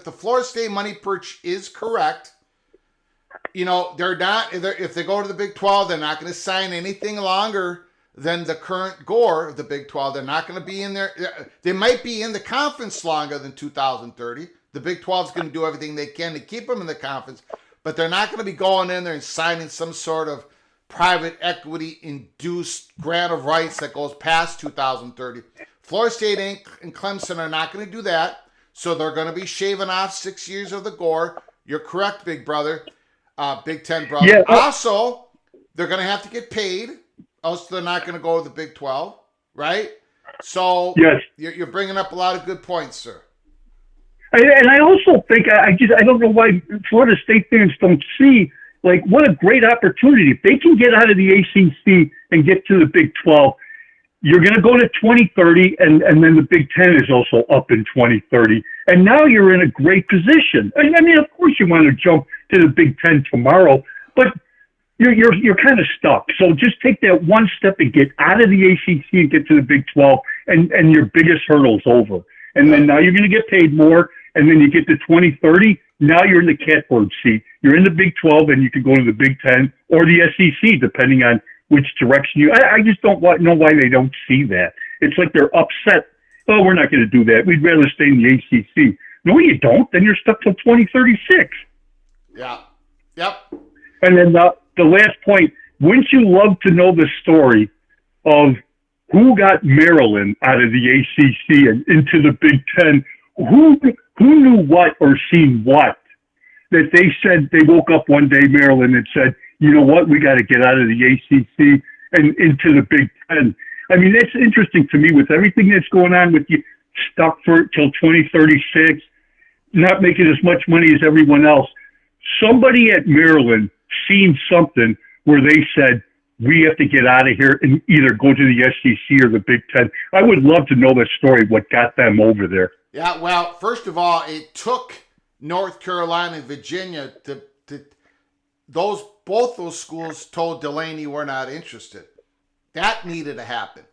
the Florida State money perch is correct, they're not. If they go to the Big 12, they're not going to sign anything longer than the current gore of the Big 12. They're not going to be in there. They might be in the conference longer than 2030. The Big 12 is going to do everything they can to keep them in the conference, but they're not going to be going in there and signing some sort of private equity induced grant of rights that goes past 2030. Florida State and Clemson are not going to do that, so they're going to be shaving off 6 years of the gore. You're correct, big brother, Big Ten brother. Yeah, also, they're going to have to get paid, else they're not going to go to the Big 12, right? So yes. You're bringing up a lot of good points, sir. And I also think, I don't know why Florida State fans don't see, like, what a great opportunity. If they can get out of the ACC and get to the Big 12, you're going to go to 2030, and then the Big 10 is also up in 2030. And now you're in a great position. I mean, of course you want to jump to the Big 10 tomorrow, but you're kind of stuck. So just take that one step and get out of the ACC and get to the Big 12, and your biggest hurdle's over. And then now you're going to get paid more, and then you get to 2030, now you're in the catbird seat. You're in the Big 12, and you can go to the Big 10 or the SEC, depending on which direction you... I just don't know why they don't see that. It's like they're upset. Oh, we're not going to do that. We'd rather stay in the ACC. No, you don't. Then you're stuck till 2036. Yeah. Yep. And then the last point, wouldn't you love to know the story of who got Maryland out of the ACC and into the Big 10? Who knew what or seen what? That they said they woke up one day, Maryland, and said, you know what, we got to get out of the ACC and into the Big 10. I mean, that's interesting to me with everything that's going on with you stuck for till 2036, not making as much money as everyone else. Somebody at Maryland seen something where they said, we have to get out of here and either go to the SEC or the Big 10. I would love to know that story, what got them over there. Yeah, well, first of all, it took North Carolina and Virginia to both those schools told Delaney we're not interested. That needed to happen.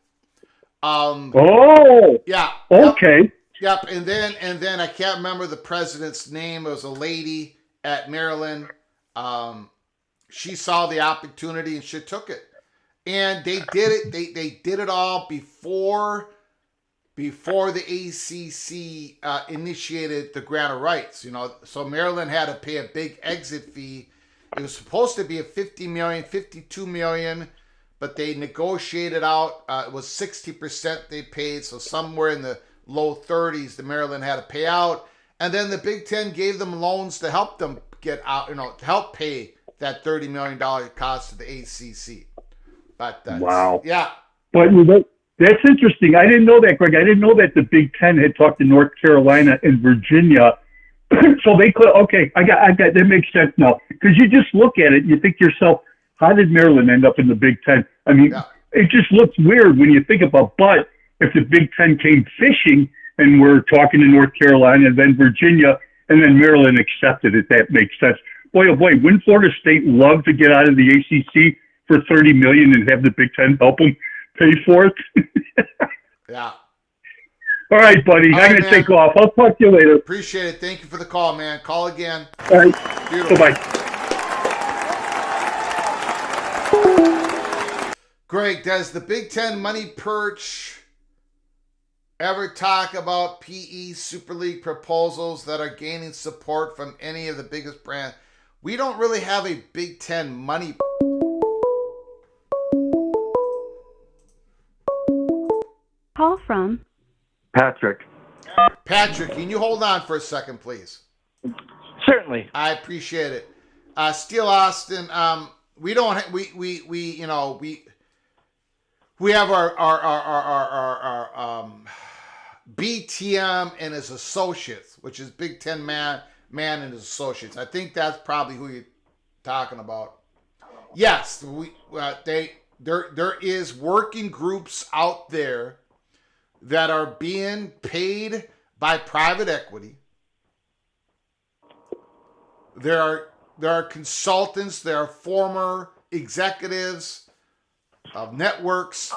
Yeah. Okay. Yep. And then I can't remember the president's name. It was a lady at Maryland. She saw the opportunity and she took it. And they did it. They did it all before the ACC initiated the grant of rights. So Maryland had to pay a big exit fee. It was supposed to be a $50 million, $52 million, but they negotiated out. It was 60% they paid, so somewhere in the low 30s, the Maryland had to pay out. And then the Big Ten gave them loans to help them get out, to help pay that $30 million cost to the ACC. But wow. Yeah. But that's interesting. I didn't know that, Greg. I didn't know that the Big Ten had talked to North Carolina and Virginia. So they could, okay, I got, that makes sense now. Because you just look at it, you think to yourself, how did Maryland end up in the Big Ten? I mean, it just looks weird when you think about, but if the Big Ten came fishing and we're talking to North Carolina and then Virginia and then Maryland accepted it, that makes sense. Boy, oh boy, wouldn't Florida State love to get out of the ACC for $30 million and have the Big Ten help them pay for it? Yeah. All right, buddy. All I'm right, going to man. take off. I'll talk to you later. Appreciate it. Thank you for the call, man. Call again. All right. Beautiful. Bye-bye. Greg, does the Big Ten money perch ever talk about PE Super League proposals that are gaining support from any of the biggest brands? We don't really have a Big Ten money. Call from Patrick. Patrick, can you hold on for a second, please? Certainly. I appreciate it. Steel Austin, we don't we have our BTM and his associates, which is Big Ten man and his associates. I think that's probably who you're talking about. Yes, there is working groups out there that are being paid by private equity. There are consultants, there are former executives of networks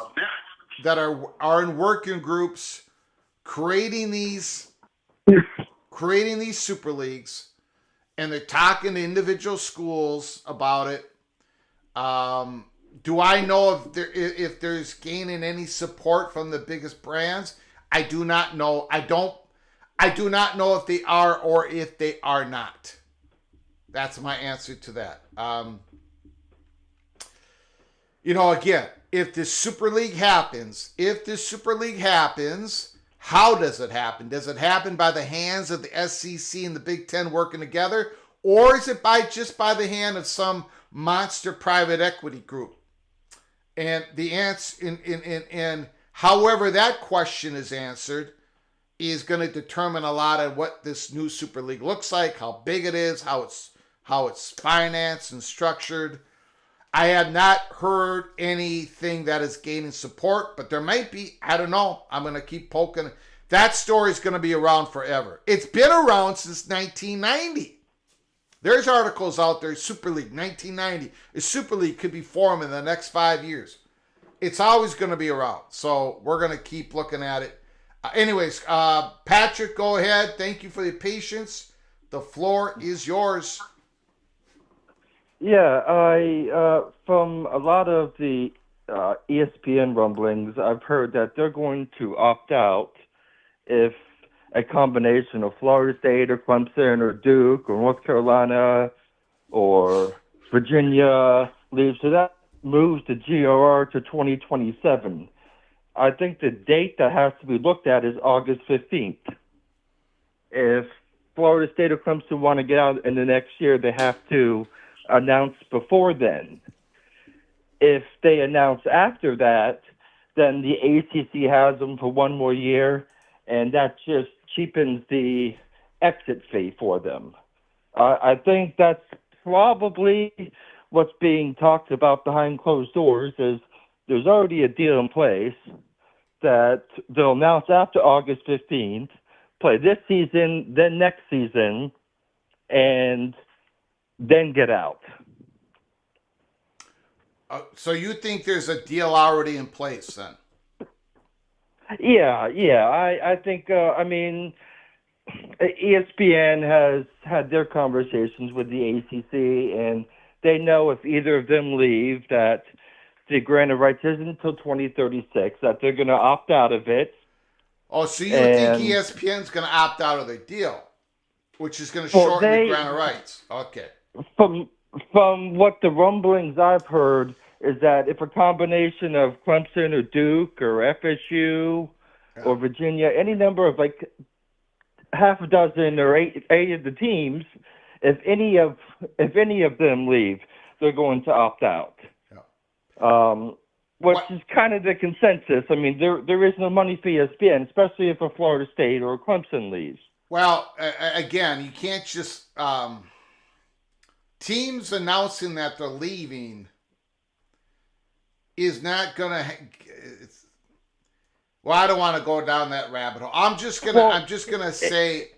that are in working groups creating these super leagues, and they're talking to individual schools about it. Do I know if there's gaining any support from the biggest brands? I do not know. I do not know if they are or if they are not. That's my answer to that. Again, if this Super League happens, how does it happen? Does it happen by the hands of the SEC and the Big Ten working together? Or is it just by the hand of some monster private equity group? And the answer, and however that question is answered, is going to determine a lot of what this new Super League looks like, how big it is, how it's financed and structured. I have not heard anything that is gaining support, but there might be. I don't know. I'm going to keep poking. That story is going to be around forever. It's been around since 1990. There's articles out there, Super League, 1990. A Super League could be formed in the next 5 years. It's always going to be around. So we're going to keep looking at it. Anyways, Patrick, go ahead. Thank you for your patience. The floor is yours. Yeah, from a lot of the ESPN rumblings, I've heard that they're going to opt out if a combination of Florida State or Clemson or Duke or North Carolina or Virginia leaves. So that moves the GRR to 2027. I think the date that has to be looked at is August 15th. If Florida State or Clemson want to get out in the next year, they have to announce before then. If they announce after that, then the ACC has them for one more year, and that just cheapens the exit fee for them. I think that's probably what's being talked about behind closed doors. Is there's already a deal in place that they'll announce after August 15th, play this season, then next season, and then get out. So you think there's a deal already in place then? Yeah. I think, ESPN has had their conversations with the ACC, and they know if either of them leave that the grant of rights isn't until 2036, that they're going to opt out of it. Oh, so you think ESPN's going to opt out of the deal, which is going to shorten the grant of rights? Okay. From what the rumblings I've heard is that if a combination of Clemson or Duke or FSU or Virginia, any number of like half a dozen or eight of the teams, if any of them leave, they're going to opt out. Yeah. Which is kind of the consensus. I mean, there is no money for ESPN, especially if a Florida State or a Clemson leaves. Well, again, you can't just teams announcing that they're leaving is not going to. Well, I don't want to go down that rabbit hole. I'm just gonna say.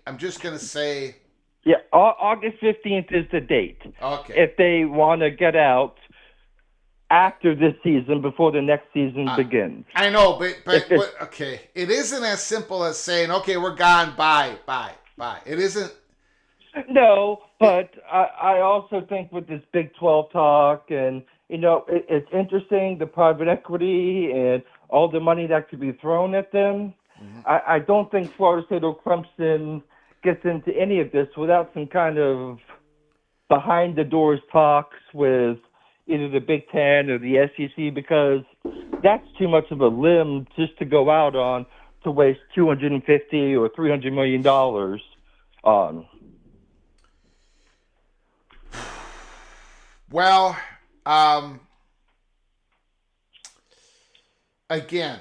Yeah, August 15th is the date. Okay. If they want to get out after this season, before the next season begins. I know, but okay. It isn't as simple as saying, okay, we're gone, bye. It isn't. No, but I also think with this Big 12 talk, and, it's interesting, the private equity and all the money that could be thrown at them. Mm-hmm. I don't think Florida State or Clemson gets into any of this without some kind of behind-the-doors talks with either the Big Ten or the SEC, because that's too much of a limb just to go out on to waste $250 or $300 million on. Well, again,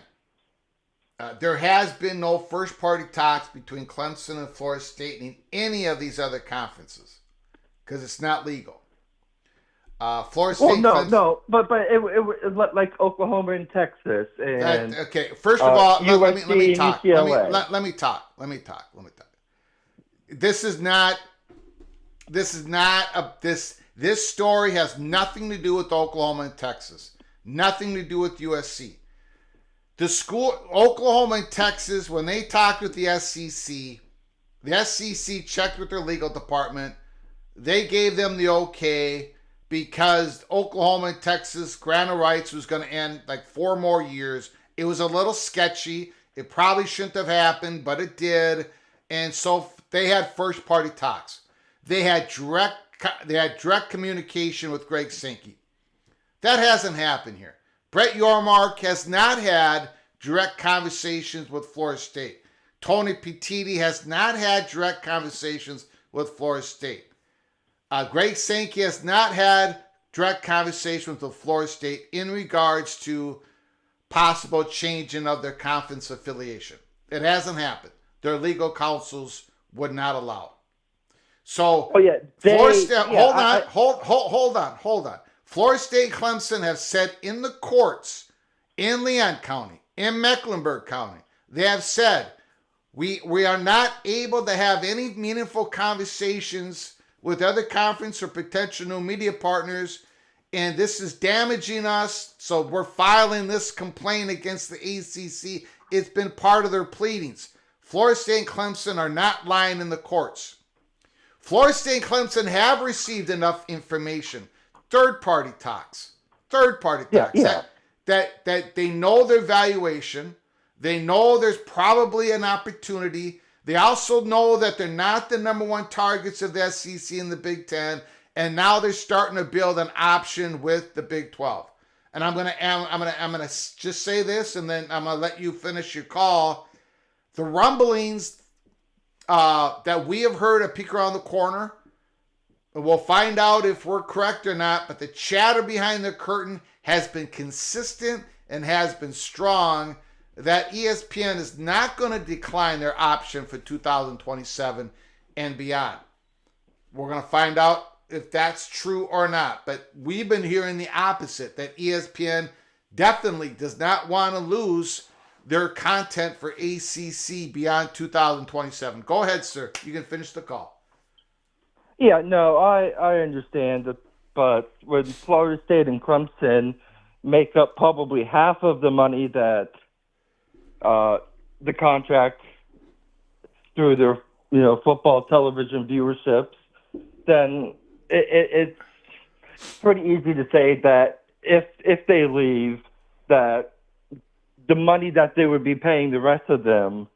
there has been no first-party talks between Clemson and Florida State in any of these other conferences because it's not legal. Florida State. No, but it was like Oklahoma and Texas and okay. First of all, let me talk. UCLA. Let me talk. This story has nothing to do with Oklahoma and Texas. Nothing to do with USC. The school, Oklahoma and Texas, when they talked with the SEC checked with their legal department. They gave them the okay because Oklahoma and Texas grant of rights was going to end like 4 more years. It was a little sketchy. It probably shouldn't have happened, but it did. And so they had first party talks. They had direct communication with Greg Sankey. That hasn't happened here. Brett Yormark has not had direct conversations with Florida State. Tony Petitti has not had direct conversations with Florida State. Greg Sankey has not had direct conversations with Florida State in regards to possible changing of their conference affiliation. It hasn't happened. Their legal counsels would not allow it. So, Florida State, hold on. Florida State and Clemson have said in the courts in Leon County, in Mecklenburg County, they have said we are not able to have any meaningful conversations with other conference or potential new media partners, and this is damaging us, so we're filing this complaint against the ACC. It's been part of their pleadings. Florida State and Clemson are not lying in the courts. Florida State and Clemson have received enough information, third-party talks, that they know their valuation. They know there's probably an opportunity. They also know that they're not the number one targets of the SEC and the Big Ten, and now they're starting to build an option with the Big 12. And I'm gonna just say this, and then I'm gonna let you finish your call. The rumblings that we have heard at Peek Around the Corner, and we'll find out if we're correct or not, but the chatter behind the curtain has been consistent and has been strong that ESPN is not going to decline their option for 2027 and beyond. We're going to find out if that's true or not, but we've been hearing the opposite, that ESPN definitely does not want to lose their content for ACC beyond 2027. Go ahead, sir. You can finish the call. Yeah, no, I understand that, but when Florida State and Clemson make up probably half of the money that the contract through their football television viewerships, then it's pretty easy to say that if they leave, that the money that they would be paying the rest of them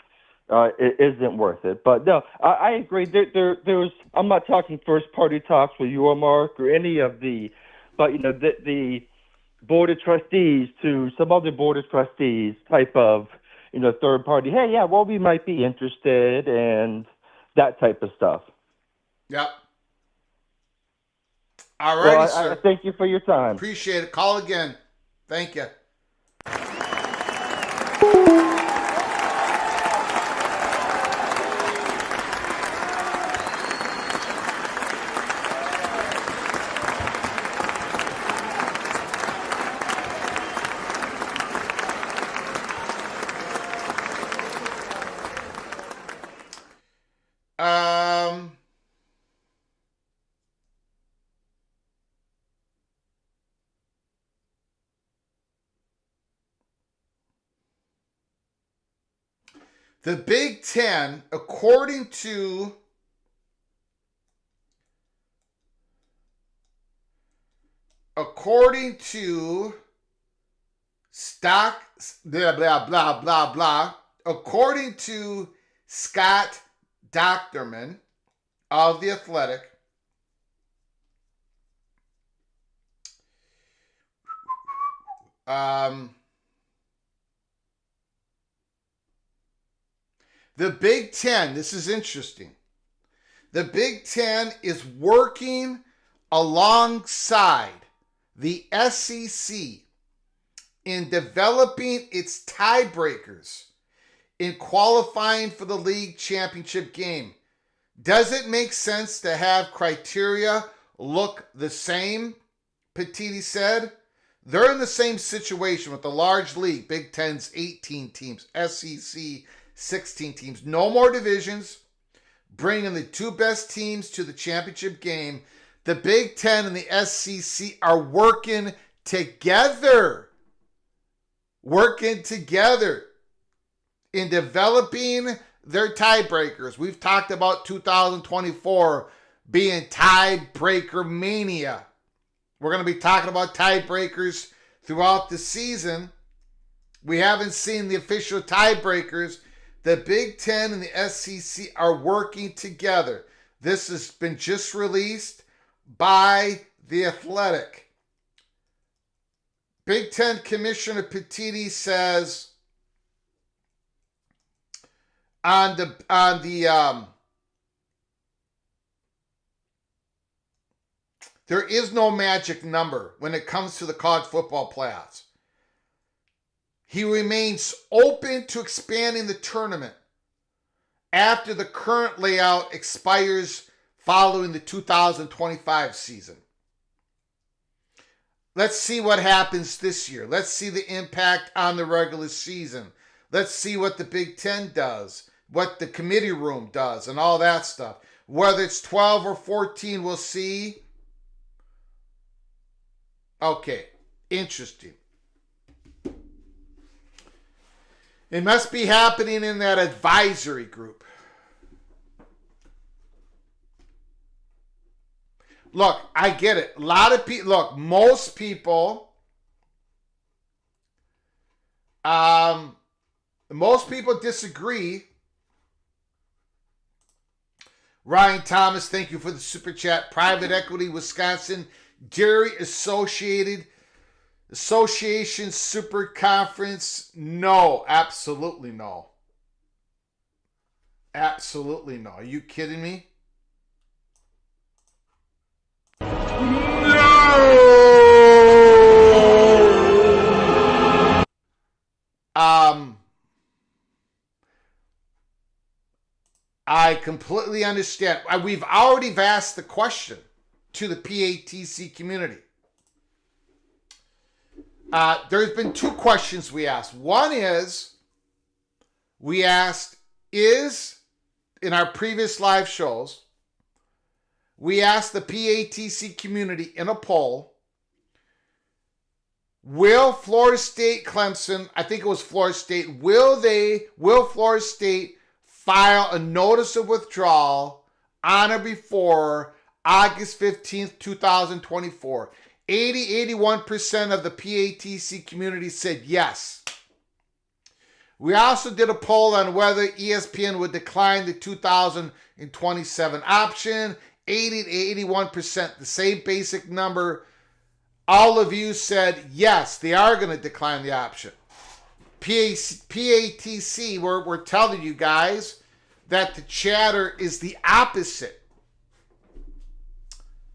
it isn't worth it. But no, I agree. There's I'm not talking first party talks with Yormark or any of the, but the board of trustees to some other board of trustees type of third party. Hey, yeah, well, we might be interested and that type of stuff. Yep. All righty, well, sir. I thank you for your time. Appreciate it. Call again. Thank you. The Big Ten, according to stock, blah, blah, blah, blah, blah, according to Scott Docterman of The Athletic, the Big Ten, this is interesting. The Big Ten is working alongside the SEC in developing its tiebreakers in qualifying for the league championship game. Does it make sense to have criteria look the same? Petitti said. They're in the same situation with the large league. Big Ten's 18 teams, SEC 16 teams. No more divisions. Bringing the two best teams to the championship game. The Big Ten and the SEC are working together. In developing their tiebreakers. We've talked about 2024 being tiebreaker mania. We're going to be talking about tiebreakers throughout the season. We haven't seen the official tiebreakers. The Big Ten and the SEC are working together. This has been just released by The Athletic. Big Ten Commissioner Petitti says there is no magic number when it comes to the college football playoffs. He remains open to expanding the tournament after the current layout expires following the 2025 season. Let's see what happens this year. Let's see the impact on the regular season. Let's see what the Big Ten does, what the committee room does, and all that stuff. Whether it's 12 or 14, we'll see. Okay, interesting. It must be happening in that advisory group. Look, I get it. A lot of people, look, most people disagree. Ryan Thomas, thank you for the super chat. Private Equity Wisconsin Dairy Association Super Conference. No, absolutely no. Absolutely no. Are you kidding me? I completely understand. We've already asked the question to the PATC community. There's been two questions we asked. One is, we asked, in our previous live shows, we asked the PATC community in a poll, will Florida State, Clemson, I think it was Florida State, will Florida State file a notice of withdrawal on or before August 15th, 2024? 81% of the PATC community said yes. We also did a poll on whether ESPN would decline the 2027 option. 80 to 81%, the same basic number. All of you said yes, they are going to decline the option. PATC, we're telling you guys that the chatter is the opposite.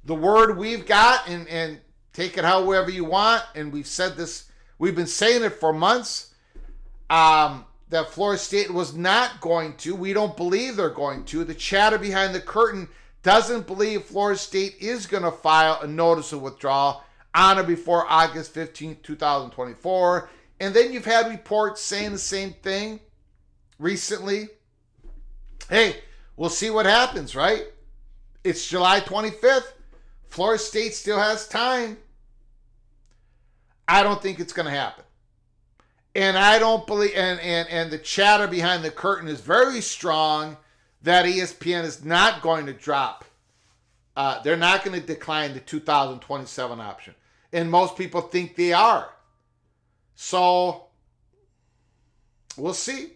The word we've got, and take it however you want, and we've said this, we've been saying it for months, that Florida State was not going to. We don't believe they're going to. The chatter behind the curtain doesn't believe Florida State is going to file a notice of withdrawal on or before August 15th, 2024. And then you've had reports saying the same thing recently. Hey, we'll see what happens, right? It's July 25th. Florida State still has time. I don't think it's going to happen. And I don't believe, and the chatter behind the curtain is very strong that ESPN is not going to drop. They're not going to decline the 2027 option. And most people think they are. So, we'll see.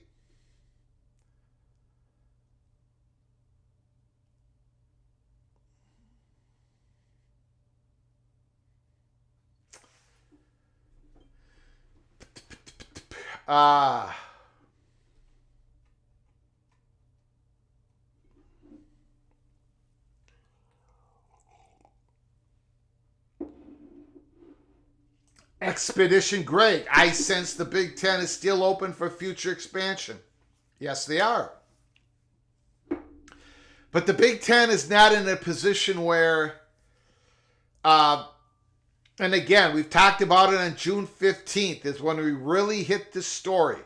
Expedition Greg, I sense the Big Ten is still open for future expansion. Yes, they are. But the Big Ten is not in a position where, and again, we've talked about it on June 15th is when we really hit the story,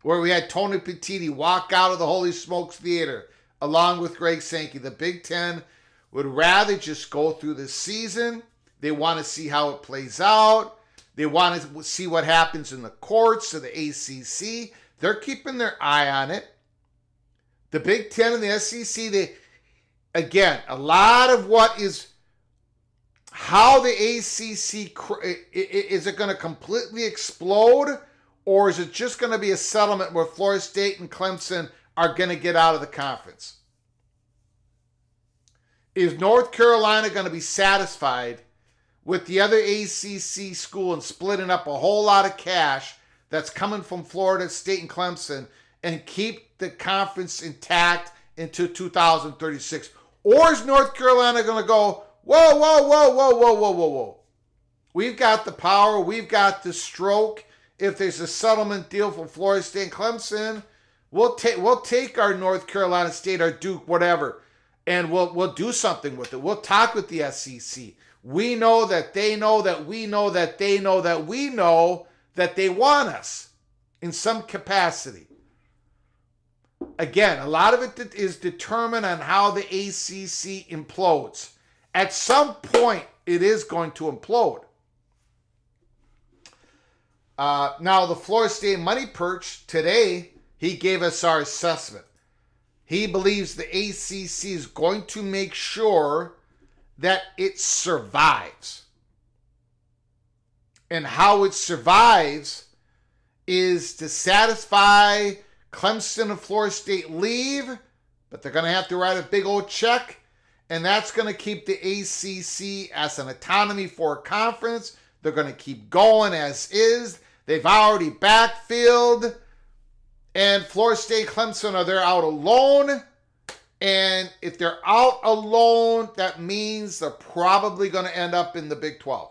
where we had Tony Petitti walk out of the Holy Smokes Theater along with Greg Sankey. The Big Ten would rather just go through the season. They want to see how it plays out. They want to see what happens in the courts of the ACC. They're keeping their eye on it. The Big Ten and the SEC, again, a lot of what is how the ACC, is it going to completely explode, or is it just going to be a settlement where Florida State and Clemson are going to get out of the conference? Is North Carolina going to be satisfied with the other ACC school and splitting up a whole lot of cash that's coming from Florida State and Clemson and keep the conference intact into 2036? Or is North Carolina going to go, whoa, whoa, whoa, whoa, whoa, whoa, whoa, whoa. We've got the power. We've got the stroke. If there's a settlement deal for Florida State and Clemson, we'll take our North Carolina State, our Duke, whatever, and we'll do something with it. We'll talk with the SEC. We know that they know that we know that they know that we know that they want us in some capacity. Again, a lot of it is determined on how the ACC implodes. At some point, it is going to implode. Now, the Florida State Money Perch, today, he gave us our assessment. He believes the ACC is going to make sure that it survives. And how it survives is to satisfy Clemson and Florida State leave, but they're going to have to write a big old check, and that's going to keep the ACC as an autonomy for a conference. They're going to keep going as is. They've already backfilled, and Florida State and Clemson are there out alone. And if they're out alone, that means they're probably going to end up in the Big 12.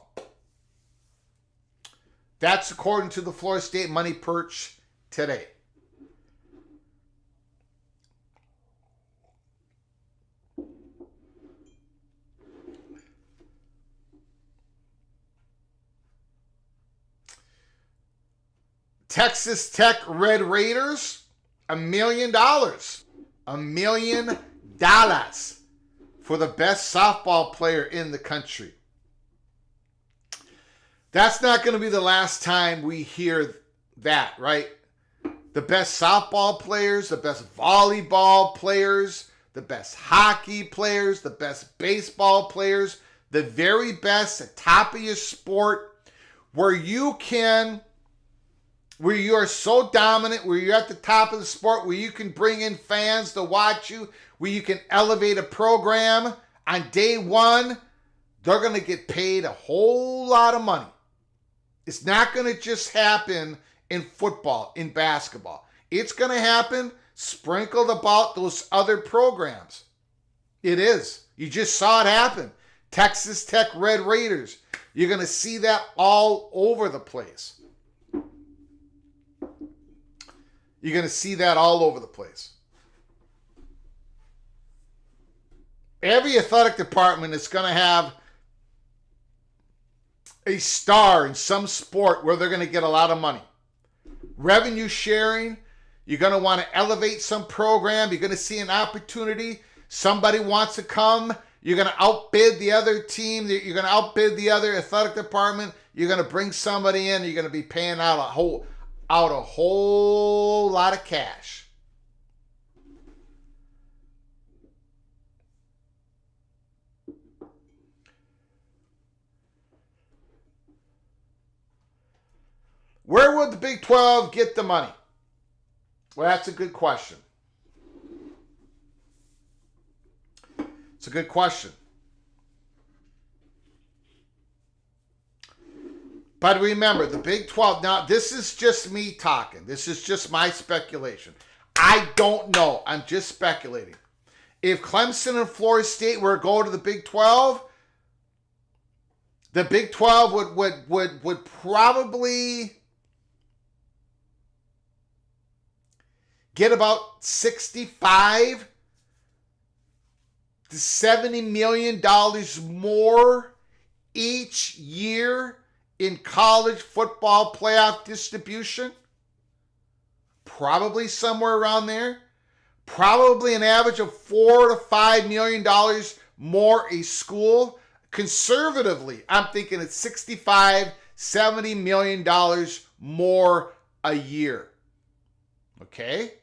That's according to the Florida State Money Perch today. Texas Tech Red Raiders, $1 million. $1 million for the best softball player in the country. That's not going to be the last time we hear that, right? The best softball players, the best volleyball players, the best hockey players, the best baseball players, the very best, the top of your sport, where you are so dominant, where you're at the top of the sport, where you can bring in fans to watch you, where you can elevate a program on day one, they're going to get paid a whole lot of money. It's not going to just happen in football, in basketball. It's going to happen sprinkled about those other programs. It is. You just saw it happen. Texas Tech Red Raiders. You're going to see that all over the place. You're going to see that all over the place. Every athletic department is going to have a star in some sport where they're going to get a lot of money. Revenue sharing, you're going to want to elevate some program. You're going to see an opportunity. Somebody wants to come. You're going to outbid the other team. You're going to outbid the other athletic department. You're going to bring somebody in, you're going to be paying out a whole lot of cash. Where would the Big 12 get the money? Well, that's a good question. It's a good question. But remember, the Big 12, now this is just me talking. This is just my speculation. I don't know. I'm just speculating. If Clemson and Florida State were to go to the Big 12, the Big 12 would probably get about $65 to $70 million more each year in college football playoff distribution. Probably somewhere around there. Probably an average of $4 to $5 million more a school. Conservatively, I'm thinking it's $65, $70 million more a year. Okay?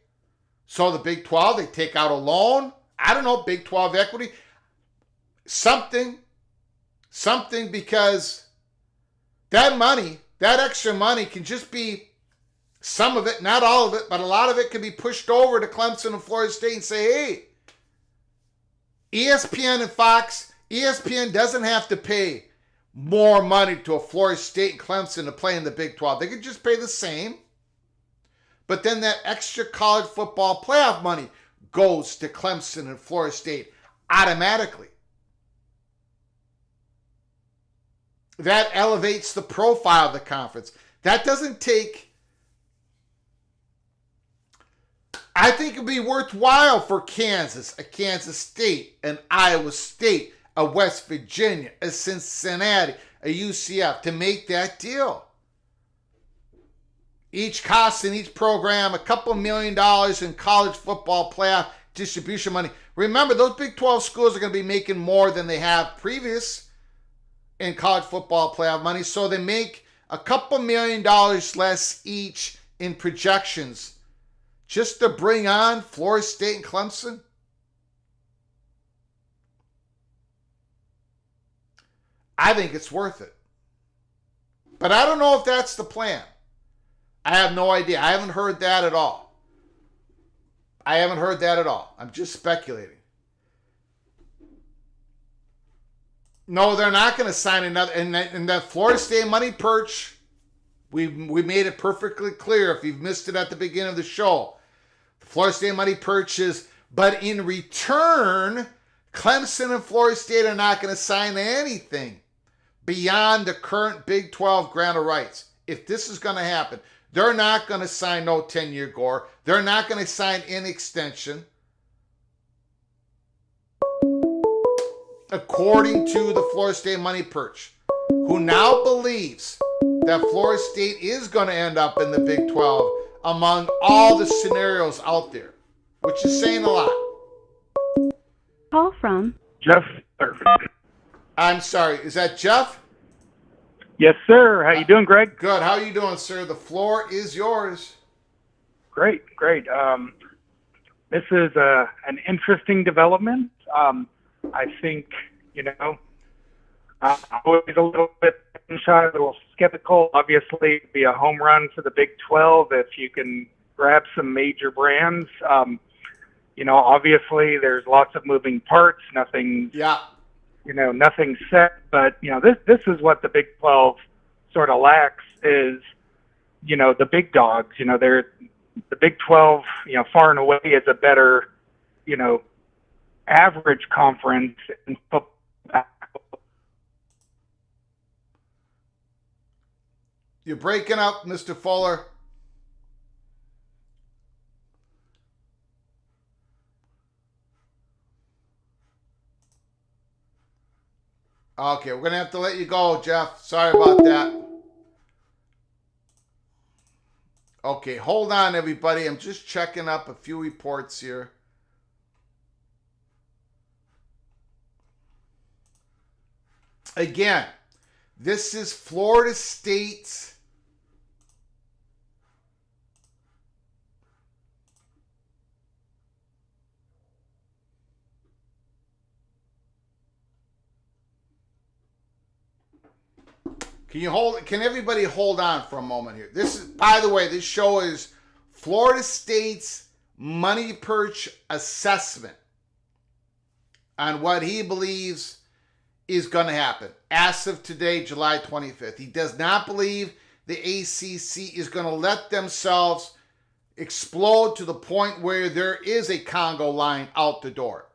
So the Big 12, they take out a loan. I don't know, Big 12 equity. Something, because that money, that extra money can just be some of it, not all of it, but a lot of it can be pushed over to Clemson and Florida State and say, hey, ESPN and Fox, ESPN doesn't have to pay more money to a Florida State and Clemson to play in the Big 12. They could just pay the same. But then that extra college football playoff money goes to Clemson and Florida State automatically. That elevates the profile of the conference. That doesn't take... I think it would be worthwhile for Kansas, a Kansas State, an Iowa State, a West Virginia, a Cincinnati, a UCF to make that deal. Each costing each program a couple $1 million in college football playoff distribution money. Remember, those Big 12 schools are going to be making more than they have previous in college football playoff money. So they make a couple $1 million less each in projections just to bring on Florida State and Clemson. I think it's worth it. But I don't know if that's the plan. I have no idea. I haven't heard that at all. I'm just speculating. No, they're not going to sign another. And that Florida State money, Perch, we made it perfectly clear if you've missed it at the beginning of the show. The Florida State money purchase, but in return, Clemson and Florida State are not going to sign anything beyond the current Big 12 grant of rights. If this is going to happen, they're not going to sign no 10-year gore. They're not going to sign an extension. According to the Florida State money Perch, who now believes that Florida State is going to end up in the Big 12 among all the scenarios out there, which is saying a lot. Call from Jeff. I'm sorry, is that Jeff? Yes, sir. How you doing, Greg? Good. How are you doing, sir? The floor is yours. Great. This is an interesting development. I think, I'm always a little bit shy, a little skeptical. Obviously, it'd be a home run for the Big 12 if you can grab some major brands. Obviously, there's lots of moving parts. Nothing's set. But, this is what the Big 12 sort of lacks is, the big dogs. They're the Big 12, far and away is a better, average conference in football. You're breaking up, Mr. Fuller. Okay, we're going to have to let you go, Jeff. Sorry about that. Okay, hold on, everybody. I'm just checking up a few reports here. Again, This is Florida State's Can everybody hold on for a moment here? This is, by the way, this show is Florida State's Money Perch assessment on what he believes is going to happen as of today, July 25th. He does not believe the ACC is going to let themselves explode to the point where there is a Congo line out the door.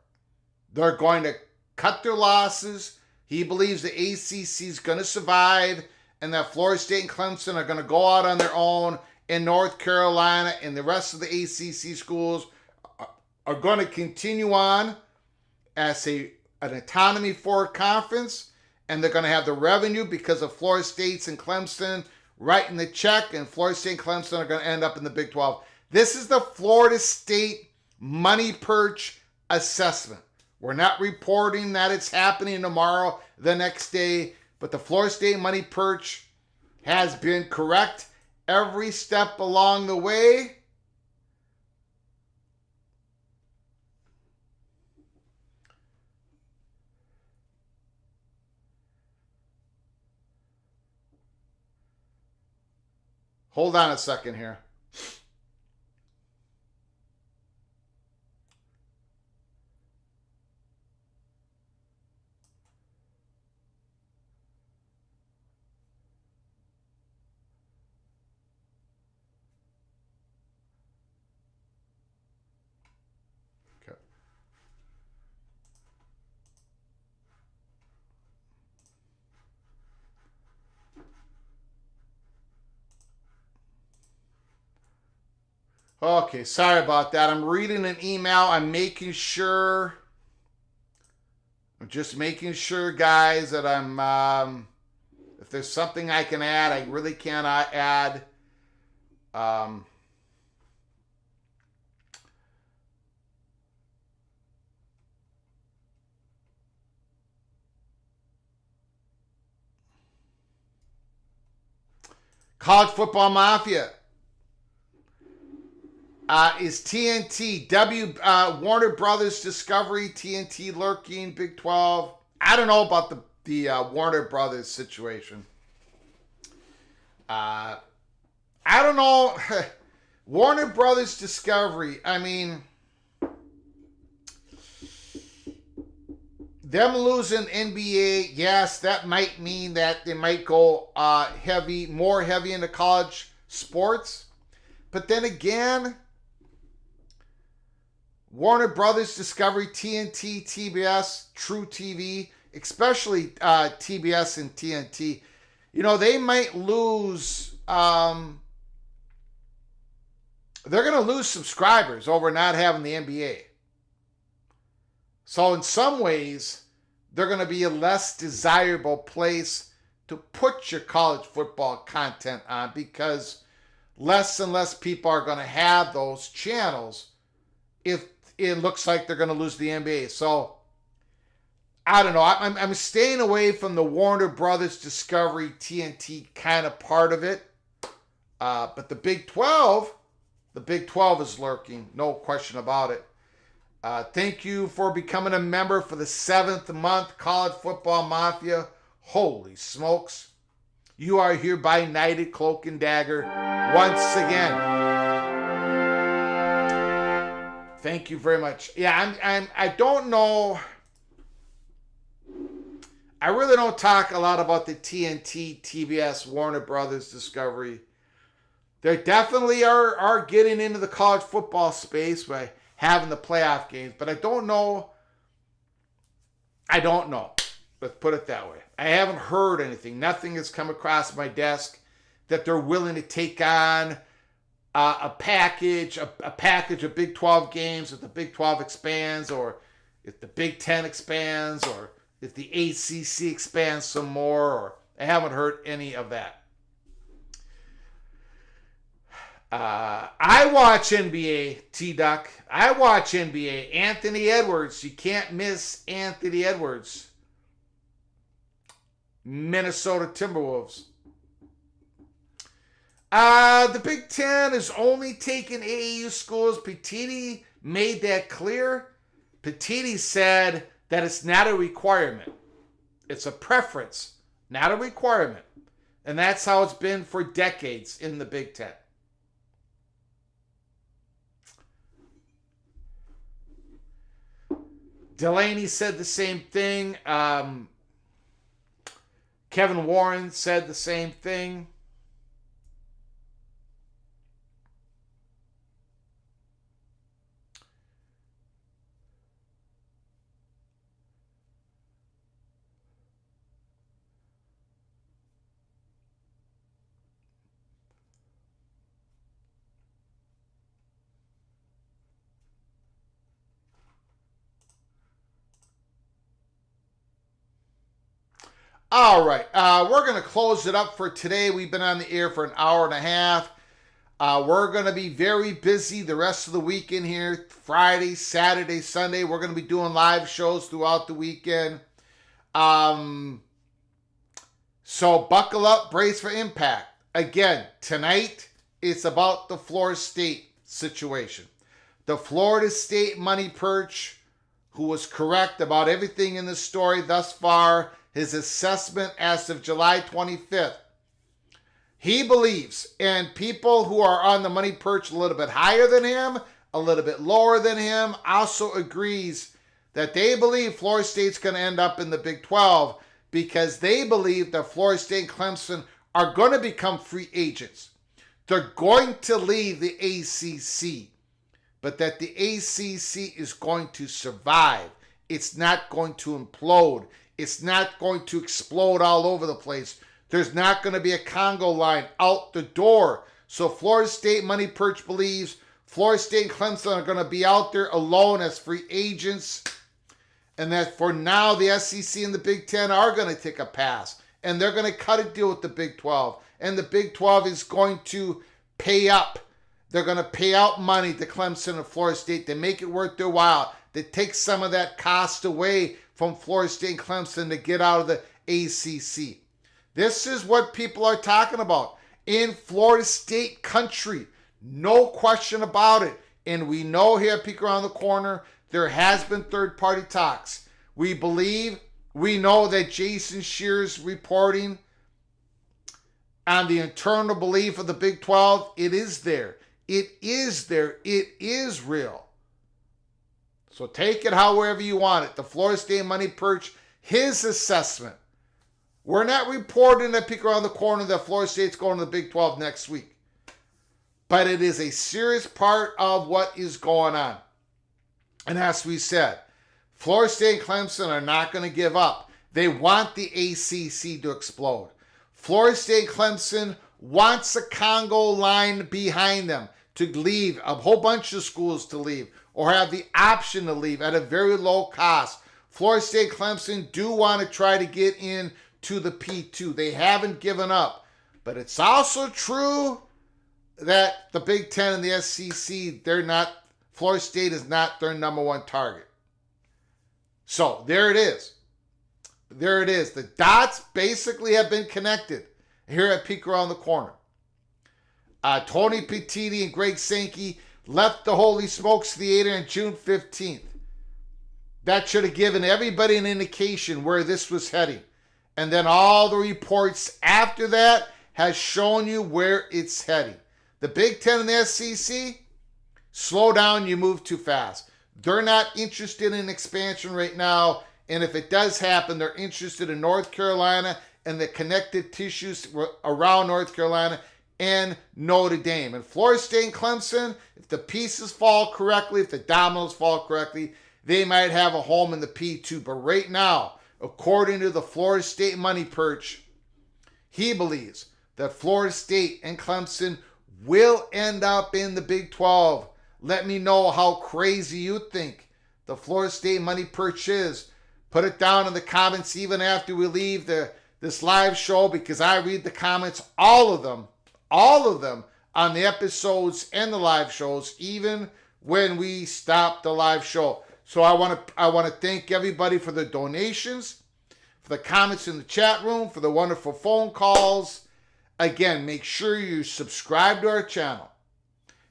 They're going to cut their losses. He believes the ACC is going to survive and that Florida State and Clemson are going to go out on their own, and North Carolina and the rest of the ACC schools are going to continue on as an autonomy for a conference, and they're going to have the revenue because of Florida State and Clemson writing the check, and Florida State and Clemson are going to end up in the Big 12. This is the Florida State Money Perch assessment. We're not reporting that it's happening tomorrow, the next day, but the Florida State Money Perch has been correct every step along the way. Hold on a second here. Okay, sorry about that. I'm reading an email. I'm just making sure, guys, that I'm, if there's something I can add, I really cannot add. College Football Mafia. Is TNT, Warner Brothers Discovery, TNT lurking, Big 12? I don't know about the Warner Brothers situation. I don't know. Warner Brothers Discovery, I mean, them losing NBA, yes, that might mean that they might go more heavy into college sports. But then again, Warner Brothers Discovery, TNT, TBS, True TV, especially TBS and TNT, you know, they might lose, they're going to lose subscribers over not having the NBA. So in some ways, they're going to be a less desirable place to put your college football content on because less and less people are going to have those channels if it looks like they're going to lose the NBA. So, I don't know. I'm staying away from the Warner Brothers Discovery TNT kind of part of it. But the Big 12 is lurking. No question about it. Thank you for becoming a member for the 7th month, College Football Mafia. Holy smokes. You are hereby knighted cloak and dagger once again. Thank you very much. Yeah, I don't know. I really don't talk a lot about the TNT, TBS, Warner Brothers Discovery. They definitely are getting into the college football space by having the playoff games, but I don't know. Let's put it that way. I haven't heard anything. Nothing has come across my desk that they're willing to take on a package of Big 12 games if the Big 12 expands, or if the Big 10 expands, or if the ACC expands some more, or I haven't heard any of that. I watch NBA, T-Duck. I watch NBA. Anthony Edwards. You can't miss Anthony Edwards. Minnesota Timberwolves. The Big Ten is only taking AAU schools. Petitti made that clear. Petitti said that it's not a requirement. It's a preference, not a requirement. And that's how it's been for decades in the Big Ten. Delaney said the same thing. Kevin Warren said the same thing. All right, we're going to close it up for today. We've been on the air for an hour and a half. We're going to be very busy the rest of the weekend here. Friday, Saturday, Sunday. We're going to be doing live shows throughout the weekend. So buckle up, brace for impact. Again, tonight, it's about the Florida State situation. The Florida State money perch, who was correct about everything in the story thus far, his assessment as of July 25th. He believes, and people who are on the money perch a little bit higher than him, a little bit lower than him, also agrees that they believe Florida State's going to end up in the Big 12 because they believe that Florida State and Clemson are going to become free agents. They're going to leave the ACC, but that the ACC is going to survive. It's not going to implode. It's not going to explode all over the place. There's not going to be a Congo line out the door. So Florida State money perch believes Florida State and Clemson are going to be out there alone as free agents. And that for now, the SEC and the Big Ten are going to take a pass. And they're going to cut a deal with the Big 12. And the Big 12 is going to pay up. They're going to pay out money to Clemson and Florida State to make it worth their while. To take some of that cost away from Florida State and Clemson to get out of the ACC. This is what people are talking about in Florida State country. No question about it. And we know here at Peek Around the Corner, there has been third-party talks. We know that Jason Shear's reporting on the internal belief of the Big 12, it is there. It is there. It is real. So take it however you want it. The Florida State money perch, his assessment. We're not reporting at Peek Around the Corner that Florida State's going to the Big 12 next week. But it is a serious part of what is going on. And as we said, Florida State and Clemson are not going to give up. They want the ACC to explode. Florida State and Clemson wants a Congo line behind them to leave, a whole bunch of schools to leave, or have the option to leave at a very low cost. Florida State and Clemson do want to try to get in to the P2. They haven't given up. But it's also true that the Big Ten and the SEC, Florida State is not their number one target. So there it is. There it is. The dots basically have been connected here at Peek Around the Corner. Tony Petitti and Greg Sankey left the Holy Smokes Theater on June 15th. That should have given everybody an indication where this was heading. And then all the reports after that has shown you where it's heading. The Big Ten and the SEC, slow down, you move too fast. They're not interested in expansion right now. And if it does happen, they're interested in North Carolina and the connective tissues around North Carolina and Notre Dame. And Florida State and Clemson, if the pieces fall correctly, if the dominoes fall correctly, they might have a home in the P2. But right now, according to the Florida State money perch, he believes that Florida State and Clemson will end up in the Big 12. Let me know how crazy you think the Florida State money perch is. Put it down in the comments even after we leave this live show, because I read the comments, all of them on the episodes and the live shows, even when we stop the live show. So I want to thank everybody for the donations, for the comments in the chat room, for the wonderful phone calls. Again, make sure you subscribe to our channel.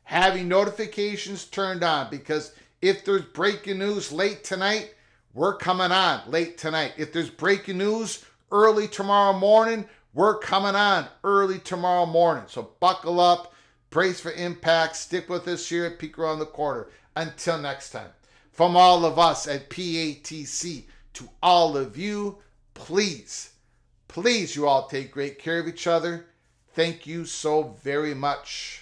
Having notifications turned on, because if there's breaking news late tonight, we're coming on late tonight. If there's breaking news early tomorrow morning, we're coming on early tomorrow morning. So buckle up, brace for impact, stick with us here at Peek Around the Corner. Until next time, from all of us at PATC to all of you, please, please, you all take great care of each other. Thank you so very much.